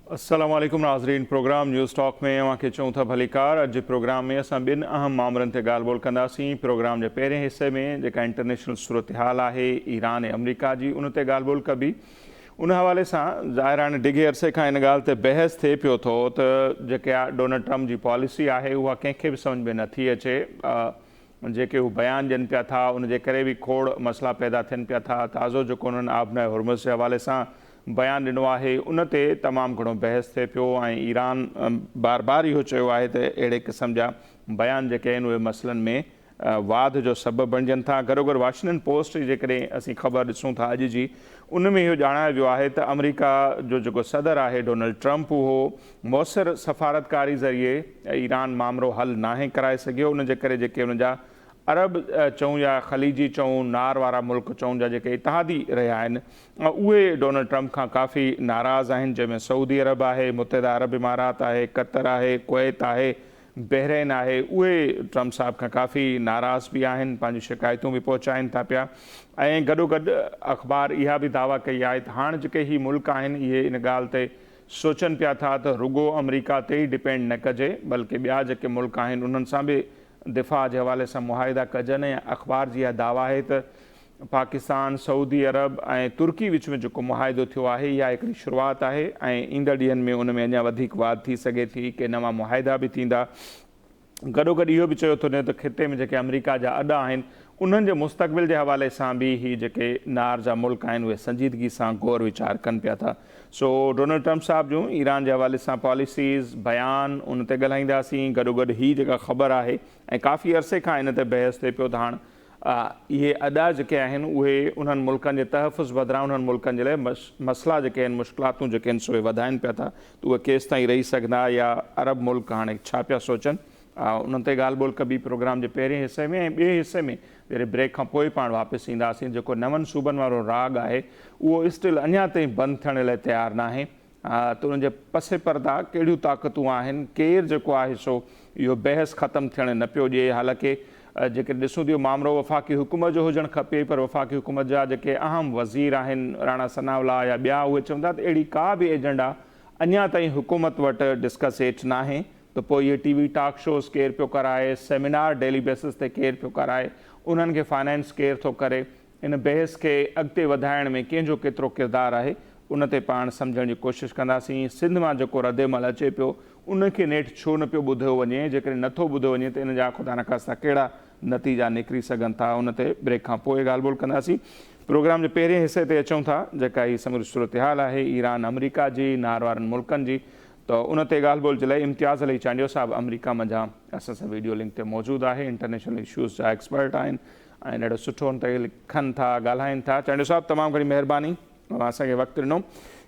अस्सलाम वालेकुम नाज़रीन। प्रोग्राम न्यूज़ टॉक में अवांखे चऊं था भलीकार। अॼु प्रोग्राम में असां ॿिनि अहम मामलनि ते ॻाल्हि ॿोल कंदासीं। प्रोग्राम जे पहिरें हिसे में जेका इंटरनेशनल सूरत हाल आहे ईरान ऐं अमरीका जी, उन ते ॻाल्हि ॿोल कबी। उन हवाले सां ज़ाहिर हाणे डिघे अरसे खां इन ॻाल्हि ते बहस थिए पियो थो त जेका डोनाल्ड ट्रम्प जी पॉलिसी आहे उहा कंहिंखे बि सम्झ में नथी अचे। जेके हू बयान ॾियनि पिया था उन जे करे बि खोड़ मसइला पैदा थियनि पिया था। ताज़ो जेको उन्हनि आबनाए हुर्मुज़ जे हवाले सां बयान ॾिनो आहे उन ते तमामु घणो बहस थिए पियो ऐं ईरान बार बार इहो चयो आहे त अहिड़े क़िस्म जा बयान जेके आहिनि उहे मसइलनि में वाद जो सबबु बणिजनि था। गॾोगॾु वाशिंगटन पोस्ट जी जेकॾहिं असीं ख़बर ॾिसूं था अॼु जी, उन में इहो ॼाणायो वियो आहे त अमरीका जो जेको सदर आहे डोनाल्ड ट्रम्प, उहो मौसर सफ़ारतकारी ज़रिए ईरान मामिलो हल नाहे कराए सघियो। उन जे करे जेके उन जा अरब चऊं या ख़लीजी चऊं, नार वारा मुल्क चऊं, जा जेके इतिहादी रहिया आहिनि उहे डोनाल्ड ट्रम्प खां काफ़ी नाराज़ आहिनि, जंहिंमें सऊदी अरब आहे, मुतहिदा अरब इमारात आहे, क़तर आहे, कुवैत आहे, बहरैन आहे। उहे ट्रम्प साहिब खां काफ़ी नाराज़ बि आहिनि, पंहिंजी शिकायतूं बि पहुचाइनि था पिया। ऐं गॾोगॾु अख़बार इहा बि दावा कई आहे त हाणे जेके ही मुल्क आहिनि इहे इन ॻाल्हि ते सोचनि पिया था त रुॻो अमरीका ते ई डिपेंड न कजे, बल्कि ॿिया जेके मुल्क आहिनि उन्हनि सां बि दिफ़ा जे हवाले सां मुआहिदा कजनि। ऐं अख़बार जी इहा दावा आहे त पाकिस्तान, सऊदी अरब ऐं तुर्की विच में जेको मुआहिदो थियो आहे इहा हिकिड़ी शुरूआति आहे ऐं ईंदड़ ॾींहंनि में उन में अञा वधीक वाध थी सघे थी, के नवां मुआहिदा बि थींदा। गॾोगॾु इहो बि चयो थो वञे त ख़िते में जेके अमरीका जा अॾा आहिनि उन्हनि जे मुस्तक़बिल जे हवाले सां बि ही जेके नार जा मुल्क आहिनि उहे संजीदगी सां गौर वीचार कनि पिया था। सो डोनाल्ड ट्रम्प साहिब जूं ईरान जे हवाले सां पॉलिसीज़, बयान, उन ते ॻाल्हाईंदासीं। गॾोगॾु ही जेका ख़बर आहे ऐं काफ़ी अरसे खां इन ते बहस थिए पियो त हाणे इहे अॾा जेके आहिनि उहे उन्हनि मुल्कनि जे तहफ़ुज़ बदिरां उन्हनि मुल्कनि जे लाइ मसइला जेके आहिनि, मुश्किलातूं जेके आहिनि, सो उहे वधाइनि पिया था त उहे केसि ताईं रही सघंदा या अरब मुल्क हाणे छा पिया सोचनि। उन ते ॻाल्हि ॿोल कबी प्रोग्राम जे पहिरें हिसे में। ऐं ॿिए हिसे में जॾहिं ब्रेक खां पोइ पाण वापसि ईंदासीं, जेको नवनि सूबनि वारो राग आहे उहो स्टिल अञा ताईं बंदि थियण लाइ तयारु न आहे। त उनजे पसे परदा कहिड़ियूं ताक़तूं आहिनि, केरु जेको आहे सो इहो बहस ख़तमु थियणु न पियो ॾिए। हालांकि जेके ॾिसूं था मामिलो वफ़ाक़ी हुकूमत जो हुजणु खपे, पर वफ़ाक़ी हुकूमत जा जेके अहम वज़ीर आहिनि, राणा सनावला या ॿिया, उहे चवंदा त अहिड़ी का बि एजेंडा अञा ताईं हुकूमत वटि डिस्कस हेठि न आहे। त पोइ इहे टीवी टॉक शोज़ केरु पियो कराए, सेमिनार डेली बेसिस ते केरु पियो कराए, उन्हनि खे फाइनेंस केरु थो करे, इन बहस खे अॻिते वधाइण में कंहिंजो केतिरो किरदारु आहे, उन ते पाण सम्झण जी कोशिशि कंदासीं। सिंध मां जेको रद्देमल अचे पियो उनखे नेठि छो न पियो ॿुधियो वञे, जेकॾहिं नथो ॿुधियो वञे त इन जा ख़ुदा न ख़ास्ता कहिड़ा नतीजा निकिरी सघनि था, उन ते ब्रेक खां पोइ ॻाल्हि ॿोल कंदासीं। प्रोग्राम जे पहिरें हिसे ते अचूं था, जेका हीअ समूरी सूरत हाल आहे ईरान अमरीका जी, नार वारनि मुल्कनि जी। त उन ते ॻाल्हि ॿोल जे लाइ इम्तियाज़ अली चांडियो साहिबु अमरीका मंझां असां सां वीडियो लिंक ते मौजूदु आहे। इंटरनेशनल इशूज़ जा एक्सपर्ट आहिनि ऐं ॾाढो सुठो उन ते लिखनि था, ॻाल्हाइनि था। चांडियो साहिबु तमामु घणी महिरबानी, असांखे वक़्तु ॾिनो।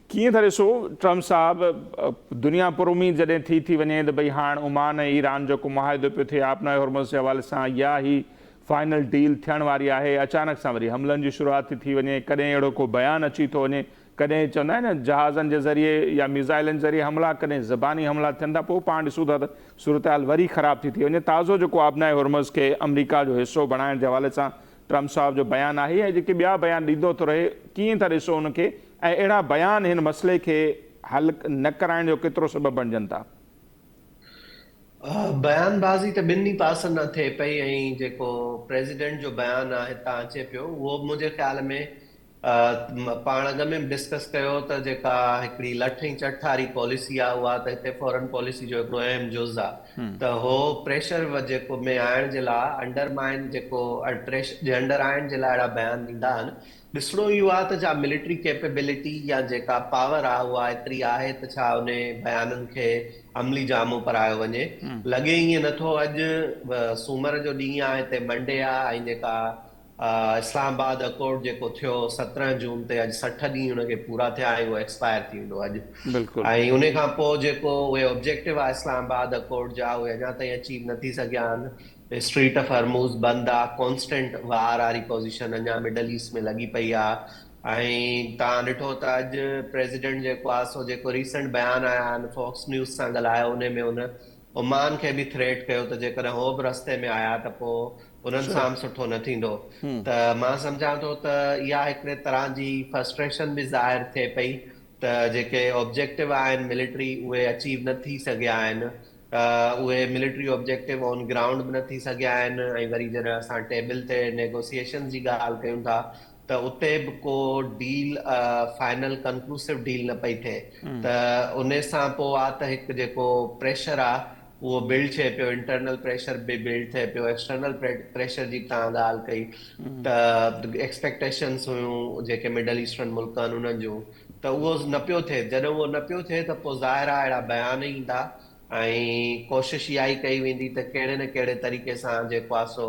कीअं था ॾिसो ट्रम्प साहिबु, दुनिया पुर उमीद जॾहिं थी वञे त भई हाणे ओमान ऐं ईरान जेको मुआहिदो पियो थिए आबनाए हुर्मुज़ जे हवाले सां, या ही फाइनल डील थियण वारी आहे, अचानक सां वरी हमलनि जी शुरूआति थी वञे, कॾहिं अहिड़ो को बयानु अची थो वञे, कॾहिं चवंदा आहिनि न जहाज़नि जे ज़रिए या मिज़ाइलनि ज़रिए हमला, कॾहिं ज़बानी हमला थियनि था, पोइ पाण ॾिसूं था त सूरत हाल वरी ख़राबु थी वञे। ताज़ो जेको आबनाए हुर्मुज़ खे अमरीका जो हिसो बणाइण जे हवाले सां ट्रम्प साहिब जो बयानु आहे ऐं जेके ॿिया बयान ॾींदो थो रहे, कीअं था ॾिसो उनखे, ऐं अहिड़ा बयान हिन मसइले खे हल न कराइण जो केतिरो सबबु बणिजनि था? बयानबाज़ी त ॿिन्ही पासनि न थिए पई ऐं जेको प्रेसिडेंट जो बयानु आहे हितां अचे पियो उहो मुंहिंजे ख़्याल में पाण अॻ में बि डिस्कस कयो त जेका हिकिड़ी लठ ऐं चट वारी पॉलिसी आहे उहा त हिते फॉरेन पॉलिसी जो हिकिड़ो अहम जुज़ आहे। त हो प्रेशर जेको में आणण जे लाइ, अंडरमाइन जेको प्रेशर जे अंडर आणण जे लाइ अहिड़ा बयान ॾींदा आहिनि। ॾिसणो इहो आहे त छा मिलिट्री कैपेबिलिटी या जेका पावर आहे उहा एतिरी आहे त छा उन बयाननि खे अमली जामो करायो वञे। लॻे ईअं नथो। अॼु सूमर जो ॾींहुं आहे, हिते मंडे आहे ऐं जेका इस्लामाबाद अकॉर्ड जेको थियो 17 जून ते, अॼु 60 ॾींहं हुनखे पूरा थिया ऐं उहो एक्सपायर थी वेंदो अॼु। बिल्कुलु। ऐं उन खां पोइ जेको उहे ऑब्जेक्टिव आहे इस्लामाबाद अकॉर्ड जा, उहे अञा ताईं अचीव नथी सघिया आहिनि। स्ट्रीट ऑफ हॉर्मुज़ बंदि आहे, कॉन्स्टेंट वार वारी पोज़ीशन अञा मिडल ईस्ट में लॻी पई आहे। ऐं तव्हां ॾिठो त अॼु प्रेसिडेंट जेको आहे सो जेको रीसेंट बयान आया आहिनि, फॉक्स न्यूज़ सां ॻाल्हायो, उन में उन ओमान खे बि थ्रेट कयो त जेकॾहिं हो बि रस्ते में आया त पोइ उन्हनि अच्छा। सां बि सुठो न थींदो। त मां सम्झां थो त इहा हिकिड़े तरह जी फ्रस्ट्रेशन बि ज़ाहिर थिए पई त जेके ऑब्जेक्टिव आहिनि मिलिट्री उहे अचीव न थी सघिया आहिनि, उहे मिलिट्री ऑब्जेक्टिव ऑन ग्राउंड बि न थी सघिया आहिनि। ऐं वरी जॾहिं असां टेबल ते नेगोशिएशन जी ॻाल्हि कयूं था त उते बि को डील फाइनल कंक्लूसिव डील न पई थिए। त उन सां पोइ आहे त हिकु जेको प्रेशर आहे उहो बिल्ड थिए पियो, इंटरनल प्रेशर बि बिल्ड थिए पियो, एक्सटर्नल प्रेशर जी तव्हां ॻाल्हि कई त एक्सपेक्टेशंस हुयूं जेके मिडल ईस्टर्न मुल्क आहिनि उन्हनि जूं, त उहो न पियो थिए। जॾहिं उहो न पियो थिए त पोइ ज़ाहिर आहे अहिड़ा बयान ईंदा ऐं कोशिश इहा ई कई वेंदी त कहिड़े न कहिड़े तरीक़े सां जेको आहे सो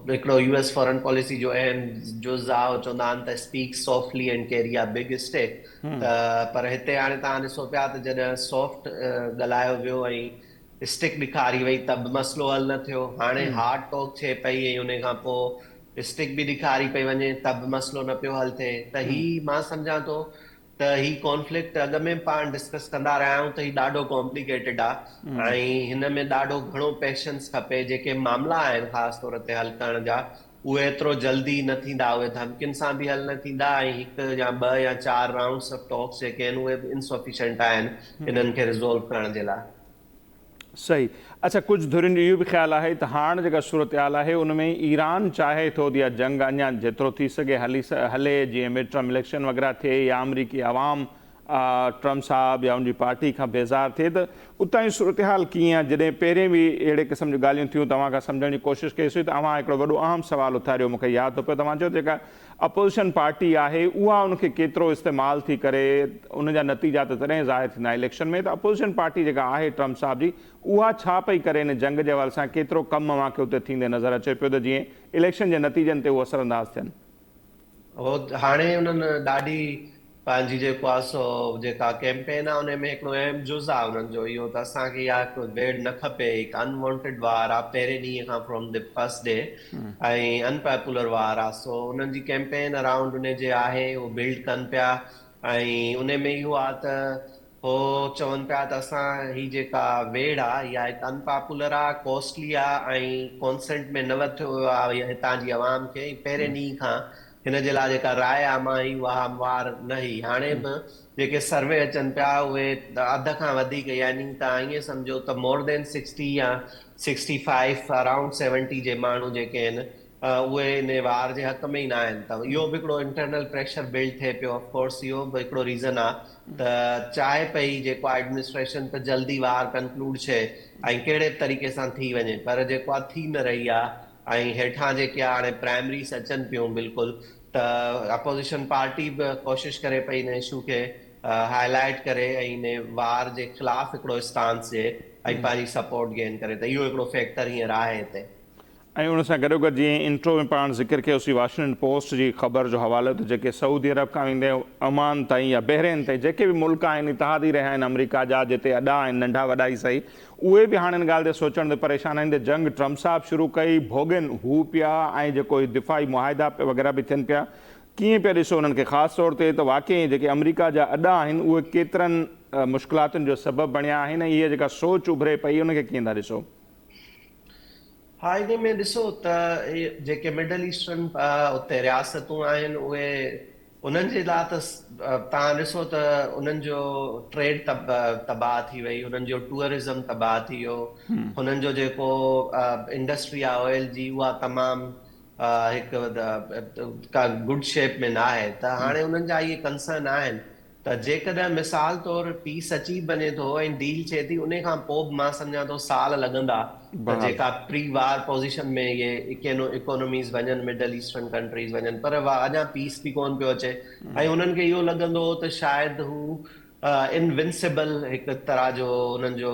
हिकिड़ो यूएस फॉरेन पॉलिसी जो अहम जुज़ आहे, चवंदा आहिनि त speak softly and carry a big stick. त पर हिते हाणे तव्हां ॾिसो पिया त जॾहिं सॉफ्ट ॻाल्हायो वियो ऐं स्टिक ॾेखारी वई त बि मसइलो हल न थियो। हाणे हार्ड टॉक थिए पई ऐं उन खां पोइ स्टिक बि ॾेखारी पई वञे त बि मसइलो न पियो हल थिए। त ही मां सम्झां थो त ही कॉन्फ्लिक्ट अॻ में पाण डिस्कस कंदा रहिया आहियूं त ही ॾाढो कॉम्प्लिकेटेड आहे ऐं हिन में ॾाढो घणो पेशेंस खपे। जेके मामला आहिनि ख़ासि तौर ते हल करण जा उहे एतिरो जल्दी न थींदा, उहे धमकियुनि सां बि हल न थींदा ऐं हिकु या ॿ या 4 राउंड्स ऑफ टॉक्स जेके आहिनि उहे इनसफिशिएंट आहिनि इन्हनि खे रिज़ोल्व करण जे लाइ। सही। अच्छा, कुछ धुरियुनि जो इहो बि ख़्यालु आहे त हाणे जेका सूरत हाल आहे उन में ईरान चाहे थो त इहा जंग अञा जेतिरो थी सघे हले, जीअं मिड टर्म इलेक्शन वग़ैरह थिए या अमरीकी आवाम ट्रम्प साहब या उनजी पार्टी खां बेज़ार थिए, त उतां जी सूरत हाल कीअं आहे? जॾहिं पहिरें बि अहिड़े क़िस्म जूं ॻाल्हियूं थियूं, तव्हां खां सम्झण जी कोशिशि कईसीं, त तव्हां हिकिड़ो वॾो अहम सुवालु उथारियो, मूंखे यादि थो पियो। तव्हां चयो जेका अपोज़िशन पार्टी आहे उहा उनखे केतिरो इस्तेमालु थी करे, उनजा नतीजा त तॾहिं ज़ाहिर थींदा इलेक्शन में, त अपोज़िशन पार्टी जेका आहे ट्रम्प साहब जी उहा छा पई करे इन जंग जे हवाले सां, केतिरो कमु अव्हांखे उते थींदे नज़र अचे पियो त जीअं इलेक्शन जे नतीजनि ते उहो असरअंदाज़ थियनि? हाणे उन्हनि ॾाढी पंहिंजी जेको आहे सो जेका कैंपेन आहे उन में हिकिड़ो अहम जुज़ आहे उन्हनि जो इहो त असांखे इहा वेड़ न खपे, हिकु अनवॉन्टेड वार आहे पहिरें ॾींहं खां फ्रॉम द फर्स्ट डे ऐं अनपॉपुलर वार आहे। सो उन्हनि जी कैंपेन अराउंड उन जे आहे उहो बिल्ड कनि पिया ऐं उन में इहो आहे त हो चवनि पिया त असां ही जेका वेड़ आहे इहा हिकु अनपॉपुलर आहे, कॉस्टली आहे ऐं कॉन्सेंट में न वरितो वियो आहे हितां जी आवाम खे। पहिरें ॾींहं खां हिन जे लाइ जेका राय आमा हुई उहा हमवार न हुई। हाणे बि जेके सर्वे अचनि पिया उहे अध खां वधीक, यानी तव्हां ईअं सम्झो त मोर देन 60 या 65 अराउंड 70 जे माण्हू जेके आहिनि उहे इन वार जे हक़ में ई न आहिनि। त इहो बि हिकिड़ो इंटरनल प्रेशर बिल्ड थिए पियो। ऑफकोर्स इहो बि हिकिड़ो रीज़न आहे त चाहे पई जेको आहे एडमिनिस्ट्रेशन त जल्दी वार कंक्लूड थिए ऐं कहिड़े तरीक़े सां थी वञे, पर जेको आहे थी न रही आहे। ऐं हेठां जेके आहे हाणे प्राइमरीज़ अचनि पियूं बिल्कुलु, त अपोज़िशन पार्टी बि कोशिशि करे पई हिन इशू खे हाईलाइट करे ऐं इन वार जे ख़िलाफ़ हिकिड़ो स्टांस ॾिए ऐं पंहिंजी सपोर्ट गेन करे। त इहो हिकिड़ो फैक्टर हींअर आहे हिते। ऐं उन सां गॾोगॾु जीअं इंट्रो में पाण ज़िक्र कयोसीं वाशिंगटन पोस्ट जी ख़बर जो हवालो, त जेके सऊदी अरब खां वेंदे ओमान ताईं या बहरेन ताईं जेके बि मुल्क आहिनि इतिहादी रहिया आहिनि अमरीका जा, जिते अॾा आहिनि नंढा वॾा ई सही, उहे बि हाणे हिन ॻाल्हि ते सोचण ते परेशान आहिनि त जंग ट्रम्प साहब शुरू कई, भोॻनि हू पिया ऐं जेको दिफ़ाई मुआहिदा वग़ैरह बि थियनि पिया। कीअं पिया ॾिसो उन्हनि खे, ख़ासि तौर ते त वाक़ई जेके अमरीका जा अॾा आहिनि उहे केतिरनि मुश्किलातुनि जो सबबु बणिया आहिनि, ऐं इहा जेका सोच उभरे पई उनखे कीअं था ॾिसो? हा, इन में ॾिसो त जेके मिडल ईस्टर्न उते रियासतूं आहिनि उहे उन्हनि जे लाइ त तव्हां ॾिसो त उन्हनि जो ट्रेड तबाह थी वई, उन्हनि जो टूरिज़म तबाह थी वियो, हुननि जो जेको इंडस्ट्री आहे ऑयल जी उहा तमामु हिकु का गुड शेप में न आहे। त हाणे उन्हनि जा इहे कंसर्न आहिनि त जेकॾहिं मिसाल तौरु पीस अची वञे थो ऐं डील थिए थी, उन खां पोइ बि मां सम्झां थो साल लॻंदा त बहाल जेका प्री वार पोज़ीशन में इहे इकोनॉमीज़ वञनि, मिडल ईस्टर्न कंट्रीज़ वञनि, पर अञा पीस बि कोन पियो अचे ऐं उन्हनि खे इहो लॻंदो हो त शायदि हू इनविंसिबल हिकु तरह जो उन्हनि जो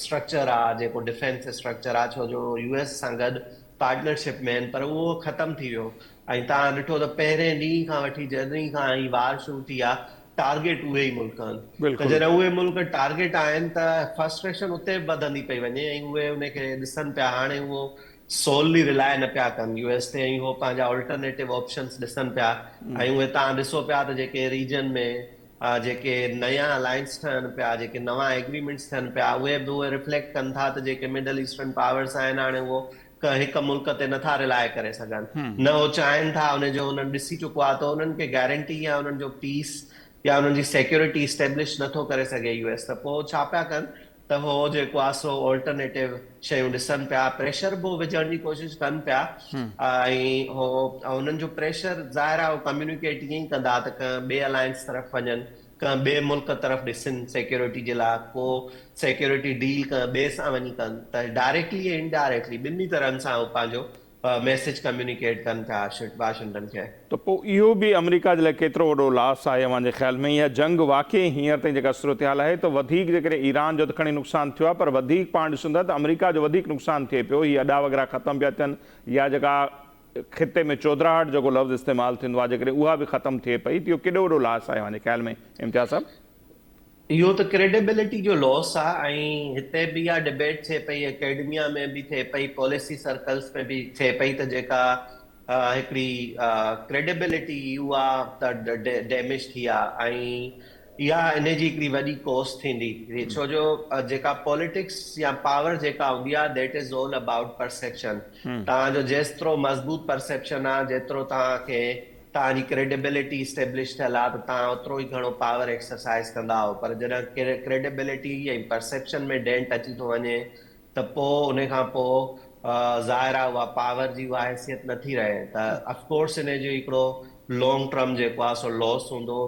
स्ट्रक्चर आहे, जेको डिफेंस स्ट्रक्चर आहे, छो जो यूएस सां गॾु पार्टनरशिप में आहिनि, पर उहो ख़तमु थी वियो। ऐं तव्हां ॾिठो त पहिरें ॾींहं खां वठी जॾहिं खां ही वार शुरू थी आहे, टारगेट उहे ई मुल्क आहिनि। त बिल्कुलु। जॾहिं उहे मुल्क टारगेट आहिनि त फ्रस्ट्रेशन उते वधंदी पई वञे ऐं उहे उनखे ॾिसनि पिया। हाणे उहो सोलली रिलाय न पिया कनि यूएस ते, ऐं उहो पंहिंजा ऑल्टरनेटिव ऑप्शंस ॾिसनि पिया। ऐं उहे तव्हां ॾिसो पिया त जेके रीजन में जेके नया अलायंस ठहनि पिया, जेके नवां एग्रीमेंट्स थियनि पिया, उहे बि उहे रिफ्लेक्ट कनि था त जेके मिडल ईस्टर्न पावर्स आहिनि हाणे उहो हिकु मुल्क ते नथा रिलाए करे सघनि, न हो चाहिनि था, उनजो उन्हनि ॾिसी चुको आहे त उन्हनि खे गारंटी या उन्हनि जो पीस या उन्हनि जी सिक्योरिटी स्टेब्लिश नथो करे सघे यूएस, त पोइ छा पिया कनि त हो जेको आहे सो ऑल्टरनेटिव शयूं ॾिसनि पिया, प्रेशर बि विझण जी कोशिशि कनि पिया, ऐं हो हुननि जो प्रेशर ज़ाहिर आहे कम्युनिकेट ईअं ई कंदा त ॿिए अलायंस तरफ़ वञनि, ॿिए मुल्क तरफ़ ॾिसनि सिक्योरिटी जे लाइ, पोइ सिक्योरिटी डील ॿिए सां वञी कनि, त डायरेक्टली ऐं इनडायरेक्टली ॿिन्ही तरहनि सां हू पंहिंजो मैसेज कम्युनिकेट कनि पिया वाशिंगटन खे। त पोइ इहो बि अमेरिका जे लाइ केतिरो वॾो लॉस आहे मुंहिंजे ख़्याल में? इहा जंग वाक़ई हींअर ताईं जेका सूरत हाल आहे त वधीक जेकॾहिं ईरान जो त खणी नुक़सानु थियो आहे, पर वधीक पाण ॾिसूं था त अमेरिका जो वधीक नुक़सानु थिए पियो। हीअ अॾा वग़ैरह ख़तमु पिया थियनि, या जेका ख़िते में चौधराहट जेको लफ़्ज़ इस्तेमालु थींदो आहे जेकॾहिं उहा बि ख़तमु थिए पई, त इहो केॾो वॾो लॉस आहे मुंहिंजे ख़्याल में इम्तियाज़ साहब? इहो त क्रेडिबिलिटी जो लॉस आहे, ऐं हिते बि इहा डिबेट थिए पई, एकेडमिया में बि थिए पई, पॉलिसी सर्कल्स में बि थिए पई, त जेका हिकिड़ी क्रेडिबिलिटी उहा त डैमेज थी आहे, ऐं इहा इन जी हिकिड़ी वॾी कॉस्ट थींदी, छो जो जेका पॉलिटिक्स या पावर जेका हूंदी आहे that is all about perception. तव्हांजो जेतिरो मज़बूत परसेप्शन आहे, जेतिरो तव्हांखे तव्हांजी क्रेडिबिलिटी स्टेब्लिश थियल आहे, त तव्हां ओतिरो ई घणो पावर एक्सरसाइज कंदा हो, पर जॾहिं क्रेडिबिलिटी ऐं परसेप्शन में डेंट अची थो वञे त पोइ उन खां पोइ ज़ाहिर आहे उहा पावर जी उहा हैसियत नथी रहे, त अफकोर्स इन जो हिकिड़ो लॉन्ग टर्म जेको आहे सो लॉस हूंदो।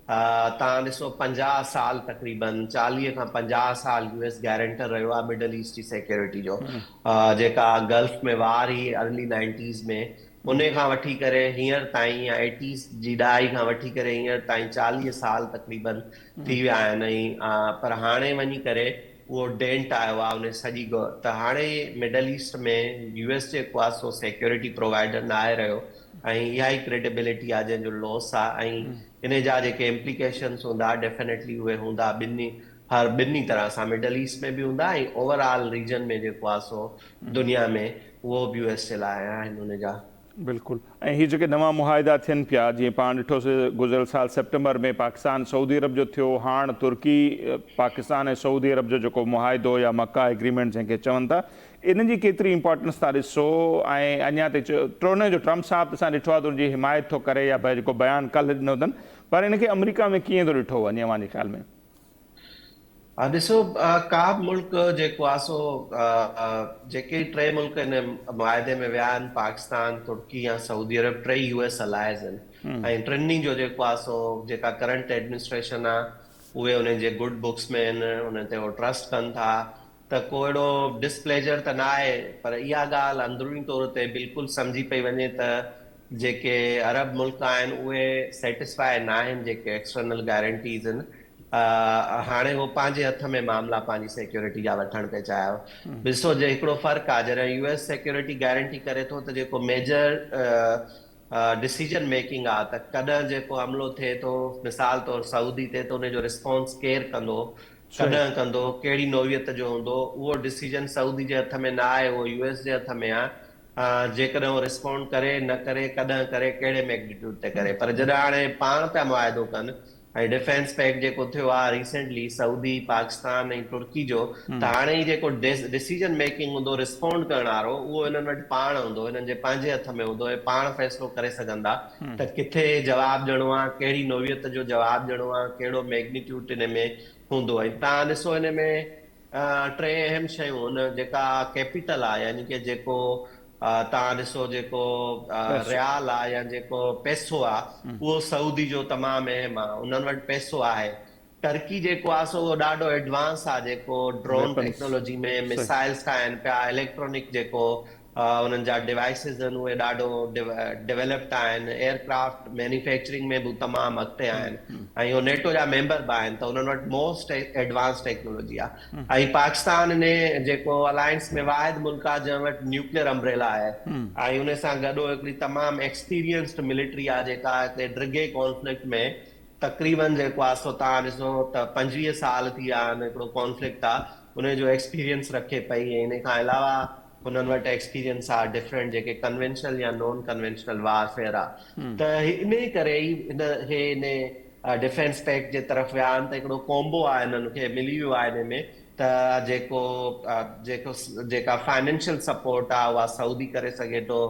तव्हां ॾिसो 50 साल तक़रीबन 40 खां 50 साल यूएस गारंटर रहियो आहे मिडल ईस्ट जी सिक्योरिटी जो, जेका गल्फ में वार हुई अर्ली 90s में, उन खां वठी करे हींअर ताईं या 80s जी ॾहाई खां वठी करे हींअर ताईं 40 साल तक़रीबन थी विया आहिनि, ऐं पर हाणे वञी करे उहो डेंट आयो आहे उन सॼी त हाणे मिडल ईस्ट में यूएस जेको आहे सो सिक्योरिटी प्रोवाइडर न आहे रहियो, ऐं इहा ई क्रेडिबिलिटी आहे जंहिंजो लॉस आहे, ऐं इन जा जेके इम्प्लीकेशन्स हूंदा डेफिनेटली उहे हूंदा ॿिन्ही तरह सां, मिडल ईस्ट में बि हूंदा ऐं ओवरऑल रीजन में जेको आहे सो दुनिया में उहो बि यूएस जे लाइ आहिनि उन जा। बिल्कुलु। ऐं हीअ जेके नवां मुआहिदा थियनि पिया, जीअं पाण ॾिठोसीं गुज़िरियल साल सेप्टेंबर में पाकिस्तान सऊदी अरब जो थियो, हाणे तुर्की पाकिस्तान ऐं सऊदी अरब जो जेको मुआहिदो या मका एग्रीमेंट जंहिंखे चवनि था, इन जी केतिरी इंपॉर्टेंस था ॾिसो? ऐं अञा ताईं ट्रोने जो ट्रम्प साहब असां ॾिठो आहे त उनजी हिमायत थो करे, या भई जेको बयानु कल्ह ॾिनो अथनि, पर इनखे अमेरिका में कीअं थो ॾिठो वञे मुंहिंजे ख़्याल में? ॾिसो, का बि मुल्क जेको आहे सो जेके टे मुल्क इन मुआहिदे में विया आहिनि, पाकिस्तान, तुर्की या सऊदी अरब, टे यूएस अलाइज़ आहिनि, ऐं टिनी जो जेको आहे सो जेका करंट एडमिनिस्ट्रेशन आहे उहे उन जे गुड बुक्स में आहिनि, उन ते उहो ट्रस्ट कनि था, त को अहिड़ो डिसप्लेजर त न आहे, पर इहा ॻाल्हि अंदरूनी तौर ते बिल्कुलु सम्झी पई वञे त जेके अरब मुल्क आहिनि उहे सेटिस्फाई न आहिनि जेके एक्सटर्नल गारंटीज़ आहिनि, हाणे हो पंहिंजे हथ में मामला पंहिंजी सिक्योरिटी जा वठण पिया चाहियो। ॾिसो, जे हिकिड़ो फ़र्क़ु आहे, जॾहिं यूएस सिक्योरिटी गारंटी करे थो त जेको मेजर डिसीजन मेकिंग आहे, त कॾहिं जेको हमिलो थिए थो, मिसाल तौर सऊदी ते, त उनजो रिस्पॉन्स केरु कंदो, कॾहिं कंदो, कहिड़ी नोवियत जो हूंदो, उहो डिसीजन सऊदी जे हथ में न आहे, उहो यूएस जे हथ में आहे। जेकॾहिं उहो रिस्पॉन्ड करे न करे, कॾहिं करे, कहिड़े मैग्नीट्यूड ते करे, पर जॾहिं हाणे पाण पिया मुआहिदो कनि, ऐं डिफेंस पैक्ट जेको थियो आहे रिसेंटली सऊदी, पाकिस्तान ऐं तुर्की जो, त हाणे ई जेको डिसीजन मेकिंग हूंदो, रिस्पॉन्ड करण वारो, उहो हिननि वटि पाण हूंदो, हिननि जे पंहिंजे हथ में हूंदो, ऐं पाण फ़ैसिलो करे सघंदा त किथे जवाबु ॾियणो आहे, कहिड़ी नोवियत जो जवाबु ॾियणो आहे, कहिड़ो मैग्नीट्यूड हिन में हूंदो। ऐं तव्हां ॾिसो हिन में टे अहम शयूं, हुन जेका कैपिटल आहे, यानी कि जेको तव्हां ॾिसो जेको रियाल आहे या जेको पैसो आहे, उहो सऊदी जो तमामु अहम आहे, उन्हनि वटि पैसो आहे। टर्की जेको आहे सो उहो ॾाढो एडवांस आहे, जेको ड्रोन टेक्नोलॉजी में मिसाइल्स ठाहिनि पिया, इलेक्ट्रॉनिक जेको उन्हनि जा डिवाइसिस आहिनि उहे ॾाढो डेवलप्ड आहिनि, एयरक्राफ्ट मैन्युफैक्चरिंग में बि तमामु अॻिते आहिनि, ऐं उहो नेटो जा मेंबर बि आहिनि, त उन्हनि वटि मोस्ट एडवांस टेक्नोलॉजी आहे। ऐं पाकिस्तान ने जेको अलायंस में वाहिद मुल्क आहे जंहिं वटि न्यूक्लियर अम्ब्रेला आहे, ऐं उन सां गॾु हिकिड़ी तमामु एक्सपीरियंस्ड मिलिट्री आहे, जेका हिते ड्रिगे कॉन्फ्लिक्ट में तक़रीबन जेको आहे सो तव्हां ॾिसो त 25 साल थी विया आहिनि, हिकिड़ो कॉन्फ्लिक्ट आहे, उनजो एक्सपीरियंस रखे पई, ऐं इन खां अलावा हुननि वटि एक्सपीरियंस आहे डिफरेंट जेके कन्वेंशनल या नॉन कन्वेंशनल वारफेयर आहे, त इन करे ई इन डिफेंस पैक्ट जे तरफ़ विया आहिनि त हिकिड़ो कॉम्बो आहे हिननि खे मिली वियो आहे हिन में त जेका फाइनेंशियल सपोर्ट आहे उहा सऊदी करे सघे थो,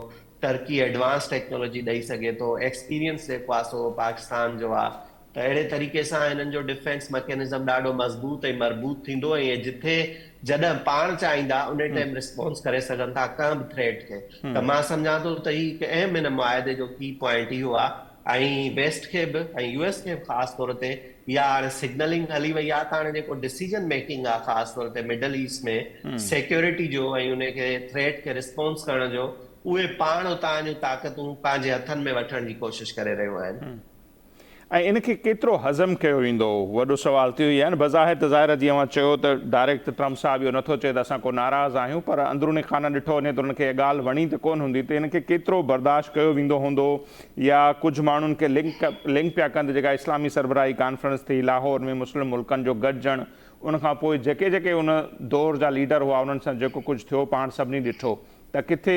टर्की एडवांस टेक्नोलॉजी ॾेई सघे थो, एक्सपीरियंस जेको आहे सो पाकिस्तान जो आहे। त अहिड़े तरीक़े सां हिननि जो डिफेंस मैकेनिज़म ॾाढो मज़बूत ऐं मरबूत थींदो ऐं जिथे जॾहिं पाण चाहींदा उन टाइम रिस्पॉन्स करे सघनि था कंहिं बि थ्रेट खे। त मां सम्झां थो त ही हिकु अहम हिन मुआदे जो की पॉइंट इहो आहे ऐं वेस्ट खे बि ऐं यूएस खे बि ख़ासि तौर ते इहा हाणे सिग्नलिंग हली वई आहे त हाणे जेको डिसीजन मेकिंग आहे ख़ासि तौर ते मिडल ईस्ट में सिक्योरिटी जो ऐं उनखे थ्रेट खे रिस्पॉन्स करण जो, उहे पाण उतां जूं ताक़तूं पंहिंजे हथनि में वठण जी कोशिश करे रहियूं आहिनि। ऐं इनखे केतिरो हज़म कयो वेंदो, वॾो सुवाल त इहो ई आहे न। बज़ाहिर त ज़ाहिर जीअं मां चयो त डायरेक्ट ट्रम्प साहिब इहो नथो चए त असां को नाराज़ आहियूं, पर अंदरूनी खाना ॾिठो वञे त उनखे इहा ॻाल्हि वणी त कोन हूंदी, त इनखे केतिरो बर्दाश्त कयो वेंदो हूंदो, या कुझु माण्हुनि खे लिंक पिया कनि जेका इस्लामी सरबराही कॉन्फ्रेंस थी लाहौर में मुस्लिम मुल्कनि जो गॾिजणु, उनखां पोइ जेके जेके उन दौर जा लीडर हुआ उन्हनि सां जेको कुझु थियो पाण सभिनी ॾिठो, त किथे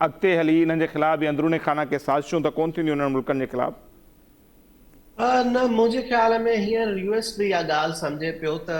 अॻिते हली इन्हनि जे ख़िलाफ़ अंदरूनी खाना के साज़िशूं त कोन थींदियूं उन्हनि मुल्कनि जे ख़िलाफ़? न, मुंहिंजे ख़्याल में हींअर यूएस बि इहा ॻाल्हि सम्झे पियो त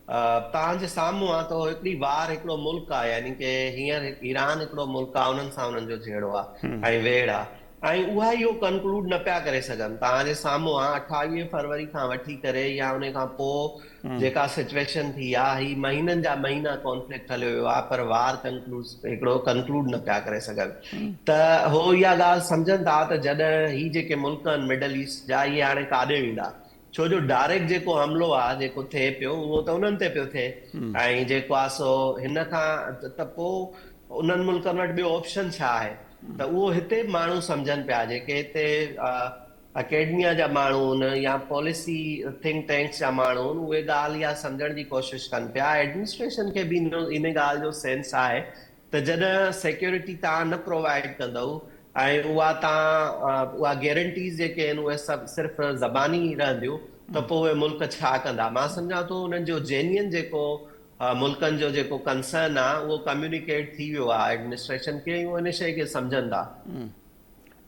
तव्हांजे साम्हूं आहे त हिकिड़ी वार हिकिड़ो मुल्क आहे, यानी की हींअर ईरान हिकिड़ो मुल्क आहे, उन्हनि सां उन्हनि जो जहिड़ो आहे ऐं वेड़ आहे, ऐं उहा इहो कंक्लूड न पिया करे सघनि। तव्हांजे साम्हूं आहे 28 फरवरी खां वठी करे या उन खां पोइ जेका सिचुएशन थी आहे, ही महीननि जा महीना कॉन्फ्लिक्ट हलियो वियो आहे, पर वार हिकिड़ो कंक्लूड न पिया करे सघनि। त हो इहा ॻाल्हि सम्झनि था त जॾहिं ही जेके मुल्क आहिनि मिडल ईस्ट जा, इहे हाणे काॾे वेंदा, छो जो डायरेक्ट जेको हमिलो आहे जेको थिए पियो उहो त उन्हनि ते पियो थिए, ऐं जेको आहे सो हिन खां त पोइ उन्हनि मुल्कनि वटि ॿियो ऑप्शन छा आहे, त उहो हिते माण्हू सम्झनि पिया, जेके हिते अकेडमिया जा माण्हू आहिनि या पॉलिसी थिंक टैंक्स जा माण्हू आहिनि, उहे ॻाल्हि इहा सम्झण जी कोशिश कनि पिया। एडमिनिस्ट्रेशन खे बि इन ॻाल्हि जो सेंस आहे त जॾहिं सिक्योरिटी तव्हां न प्रोवाइड कंदव ऐं उहा उहा गारंटीज़ जेके आहिनि उहे सभु सिर्फ़ु ज़बानी रहंदियूं, त पोइ उहे मुल्क छा कंदा। मां सम्झां थो उन्हनि जो जेन्युइन जेको मुल्कनि जो जेको कंसर्न आहे उहो कम्युनिकेट थी वियो आहे एडमिनिस्ट्रेशन खे, उहो इन शइ खे सम्झनि था।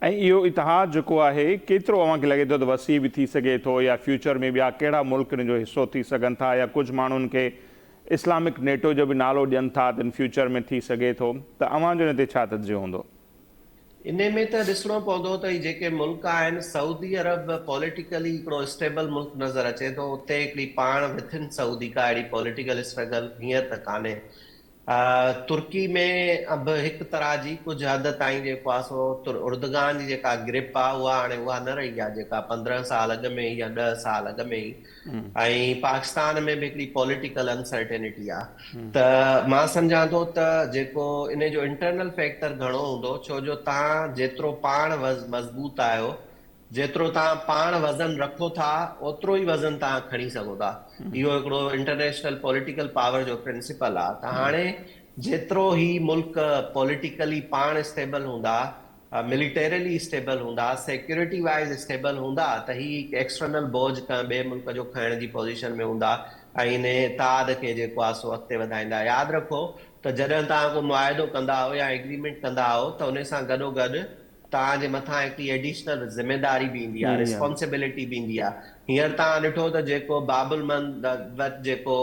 ऐं इहो इतिहाद जेको आहे केतिरो अव्हांखे लॻे थो त वसी बि थी सघे थो, या फ्यूचर में ॿिया कहिड़ा मुल्क इन जो हिसो थी सघनि था, या कुझु माण्हुनि खे इस्लामिक नेटो जो बि नालो ॾियनि था त इन फ्यूचर में थी सघे थो, त अव्हांजो इन ते छा तजियो हूंदो? इन में त ॾिसणो पवंदो त जेके मुल्क आहिनि, सऊदी अरब पॉलिटिकली हिकिड़ो स्टेबल मुल्क नज़र अचे थो, उते हिकिड़ी पाण विथिन सऊदी का अहिड़ी पॉलिटिकल स्ट्रगल हींअर त कान्हे। तुर्की में अब हिकु तरह जी कुझु हद ताईं जेको आहे सो उर्दगान जी जेका ग्रिप आहे उहा न रही आहे, जेका 15 साल अॻु में या 10 साल अॻु में ई, ऐं पाकिस्तान में बि हिकिड़ी पॉलिटिकल अनसर्टेनिटी आहे। त मां सम्झां थो त जेको इन जो इंटरनल फैक्टर घणो हूंदो, छो जो तव्हां जेतिरो पाण मज़बूत आहियो, जेतिरो तव्हां पाण वज़न रखो था, ओतिरो ई वज़न तव्हां खणी सघो था। इहो हिकिड़ो इंटरनेशनल पॉलिटिकल पावर जो प्रिंसिपल आहे। त हाणे जेतिरो ही मुल्क पॉलिटिकली पाण स्टेबल हूंदा, मिलिटरीली स्टेबल हूंदा, सिक्योरिटी वाइज स्टेबल हूंदा, त ही एक्सटर्नल बोझ कंहिं ॿिए मुल्क जो खणण जी पोज़ीशन में हूंदा ऐं इन इताद खे जेको आहे सो अॻिते वधाईंदा। यादि रखो त जॾहिं तव्हां को मुआइदो कंदा हो या एग्रीमेंट कंदा हो, त उन सां गॾोगॾु तव्हांजे मथां हिकिड़ी एडिशनल ज़िमेदारी बि ईंदी आहे, रिस्पॉन्सिबिलिटी बि ईंदी आहे। हींअर तव्हां ॾिठो त जेको बाबुल मंदब जेको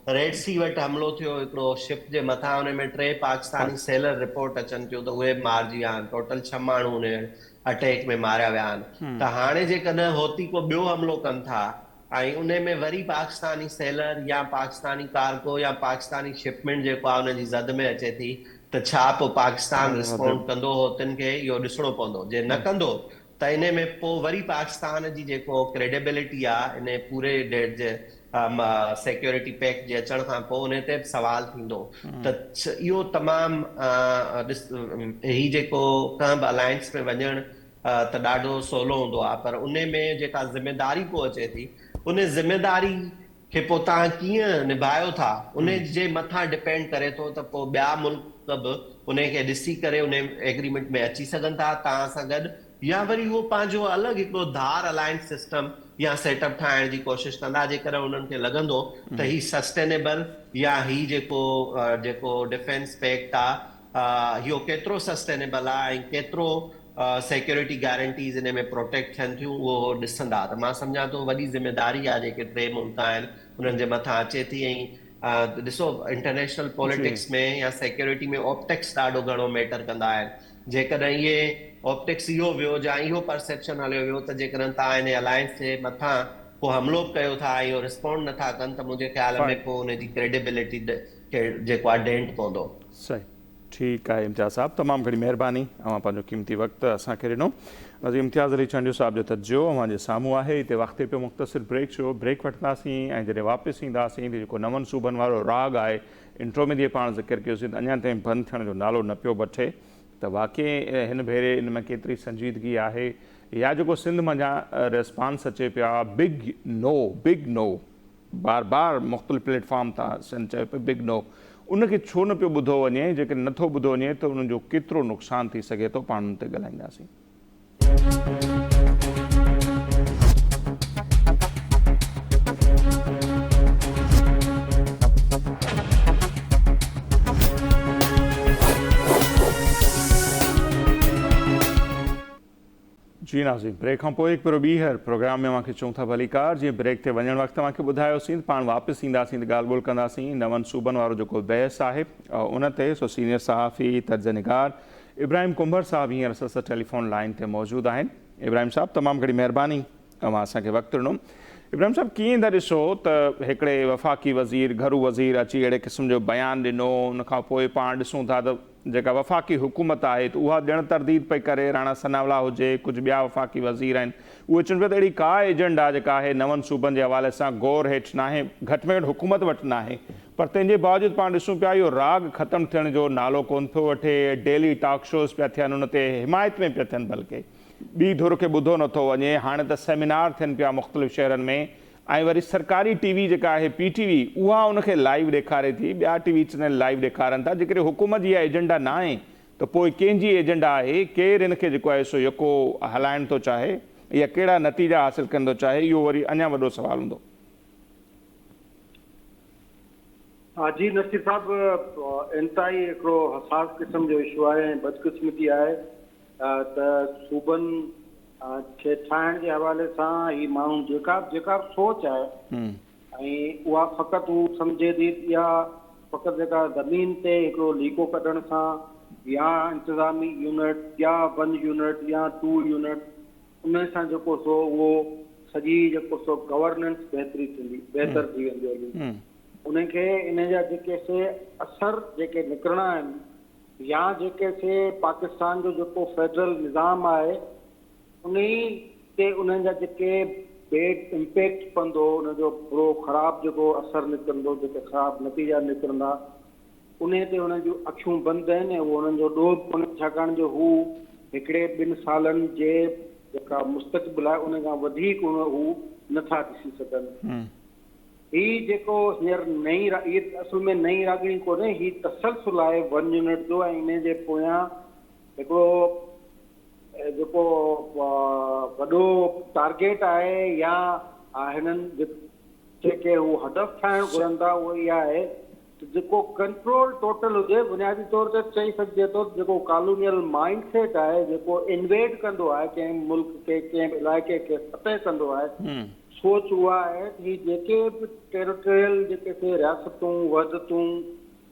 रेड सी वटि हमिलो थियो हिकिड़ो शिप जे मथां, हुन में 3 पाकिस्तानी सेलर रिपोर्ट अचनि थियूं त उहे मारिजी विया आहिनि, टोटल 6 माण्हू उन अटैक में मारिया विया आहिनि। त हाणे जेकॾहिं होती को ॿियो हमिलो कनि था ऐं उन में वरी पाकिस्तानी सेलर या पाकिस्तानी कार्गो या पाकिस्तानी शिपमेंट जेको आहे उनजी ज़द में अचे थी, त छा पोइ पाकिस्तान रिस्पॉन्ड कंदो होतिन खे, इहो ॾिसणो पवंदो। जे न कंदो त इन में पोइ वरी पाकिस्तान जी जेको क्रेडिबिलिटी आहे इन पूरे सिक्योरिटी पैक्ट जे अचण खां पोइ उन ते सवाल थींदो। त इहो तमामु ही जेको कंहिं बि अलायंस में वञणु त ॾाढो सवलो हूंदो आहे, पर उन में जेका ज़िमेदारी पोइ अचे थी, उन ज़िमेदारी खे पोइ तव्हां कीअं निभायो था उन जे मथां डिपेंड करे थो त पोइ ॿिया मुल्क बि उन खे ॾिसी करे उन एग्रीमेंट में अची सघनि था तव्हां सां गॾु, या वरी उहो पंहिंजो अलॻि हिकिड़ो धार अलायंस सिस्टम या सेटअप ठाहिण जी कोशिश कंदा, जेकॾहिं उन्हनि खे लॻंदो त ही सस्टेनेबल या ही जेको डिफेंस पैक्ट आहे इहो केतिरो सस्टेनेबल आहे ऐं केतिरो सिक्योरिटी गारंटीज़ इन में प्रोटेक्ट थियनि थियूं उहो ॾिसंदा। त मां सम्झां थो वॾी ज़िम्मेदारी आहे जेके टे मुल्क आहिनि उन्हनि जे मथां अचे थी। ऐं ॾिसो इंटरनेशनल पॉलिटिक्स में या सिक्योरिटी में ऑप्टिक्स ॾाढो घणो मैटर कंदा आहिनि। जेकॾहिं इहे ऑप्टिक्स इहो वियो या इहो परसेप्शन हलियो वियो त जेकॾहिं तव्हां इन अलायंस जे मथां को हमिलो कयो था, इहो रिस्पॉन्ड नथा कनि, त मुंहिंजे ख़्याल में पोइ उनजी क्रेडिबिलिटी खे जेको आहे डेंट पवंदो। सही, ठीकु आहे इम्तियाज़ साहब, तमामु घणी महिरबानी, अवां पंहिंजो क़ीमती वक़्तु असांखे ॾिनो। नज़ीर इम्तियाज़ अली चंडियो साहब जो तजियो अवां जे साम्हूं आहे। हिते वक़्ते पियो मुख़्तसिर ब्रेक जो ब्रेक वठंदासीं ऐं जॾहिं वापसि ईंदासीं त जेको नवनि सूबनि वारो राग आहे, इंट्रो में जीअं पाण ज़िक्र कयोसीं त अञा ताईं बंदि थियण जो नालो न पियो वठे, त वाक़ई हिन भेरे इन में केतिरी संजीदगी आहे या जेको सिंध मंझां रिस्पॉन्स अचे पिया बिग नो बार बार मुख़्तलिफ़ प्लेटफॉर्म तां सिंध चए पियो बिग नो, उनखे छो न पियो ॿुधो वञे? जेकॾहिं नथो ॿुधो वञे त उनजो केतिरो नुक़सानु थी सघे थो, पाण उन ते ॻाल्हाईंदासीं। जी नाज़रीन, ब्रेक खां पोइ हिकु भेरो ॿीहर प्रोग्राम में मूंखे चऊं था भलीकार। जीअं ब्रेक ते वञण वक़्तु तव्हांखे ॿुधायोसीं त पाण वापसि ईंदासीं त ॻाल्हि ॿोल कंदासीं नवनि सूबनि वारो जेको बहस आहे उन ते। सो सीनियर सहाफ़ी तर्जनिगार इब्राहिम कुंभर साहब हींअर असां सां टेलीफोन लाइन ते मौजूदु आहिनि। इब्राहिम साहब, तमामु घणी महिरबानी, तव्हां असांखे वक़्तु ॾिनो। इब्राहिम साहब, कीअं था ॾिसो त हिकिड़े वफ़ाक़ी वज़ीर घरू वज़ीर अची अहिड़े क़िस्म जो बयानु ॾिनो, उनखां पोइ पाण ॾिसूं था त जेका वफ़ाक़ी हुकूमत आहे त उहा ॼण तरदीद पई करे, राणा सनावला हुजे, कुझु ॿिया वफ़ाक़ी वज़ीर आहिनि, उहे चवनि पिया त अहिड़ी का एजेंडा जेका आहे नवनि सूबनि जे हवाले सां गौर हेठि न आहे, घटि में घटि हुकूमत वटि न आहे। पर तंहिंजे बावजूदि पाण ॾिसूं पिया इहो राग ख़तमु थियण जो नालो कोन पियो वठे। डेली टॉक शोज़ पिया थियनि, उन ते हिमायत में पिया थियनि, बल्कि ॿी धुर खे ॿुधो नथो वञे। हाणे त सेमिनार थियनि पिया मुख़्तलिफ़ शहरनि में, ऐं वरी सरकारी टीवी जेका आहे PTV उहा उनखे लाइव ॾेखारे थी, ॿिया टीवी चैनल लाइव ॾेखारनि था। जेकॾहिं हुकूमत जी इहा एजेंडा न आहे त पोइ कंहिंजी एजेंडा आहे? केरु हिनखे जेको आहे सो यको हलाइण थो चाहे या कहिड़ा नतीजा हासिल कंदो चाहे? इहो वरी अञा वॾो सुवालु हूंदो। हा जी नसीर साहब, इंतिहाई हिकिड़ो हसास क़िस्म जो इशू आहे ऐं बदकिस्मती आहे त सूबनि खे ठाहिण जे हवाले सां ही माण्हू जेका सोच आहे ऐं उहा फ़क़ति हू सम्झे थी या फ़क़ति जेका ज़मीन ते हिकिड़ो लीको कढण सां या इंतिज़ामी यूनिट या 1 यूनिट या 2 यूनिट उन सां जेको सो उहो सॼी जेको सो गवर्नेंस बहितर थी वेंदी हली। उनखे इन जा जेके से असर जेके निकिरणा आहिनि या जेके से पाकिस्तान जो जेको फेडरल निज़ाम आहे उन ते उन्हनि जा जेके बेड इम्पैक्ट पवंदो, उनजो बुरो ख़राबु जेको असरु निकिरंदो, जेके ख़राबु नतीजा निकिरंदा, उन ते उन्हनि जूं अखियूं बंदि आहिनि ऐं उहो उन्हनि जो ॾोह कोन्हे, छाकाणि जो हू हिकिड़े 2 सालनि जे जेका मुस्तक़बिल आहे उन खां वधीक हू नथा ॾिसी सघनि। ही जेको हींअर इहे असुल में नई रागणी कोन्हे, ही तसलसुल आहे 1 यूनिट जो ऐं इन जे पोयां हिकिड़ो जेको वॾो टारगेट आहे या हिननि जेके हू हदफ़ ठाहिणु घुरनि था उहो इहा आहे त जेको कंट्रोल टोटल हुजे। बुनियादी तौर ते चई सघिजे थो जेको कॉलोनियल माइंड सेट आहे जेको इन्वेड कंदो आहे कंहिं मुल्क खे, कंहिं इलाइक़े खे फतह कंदो आहे, सोच उहा आहे कि जेके बि टेरिटोरियल जेके से रियासतूं वहदतूं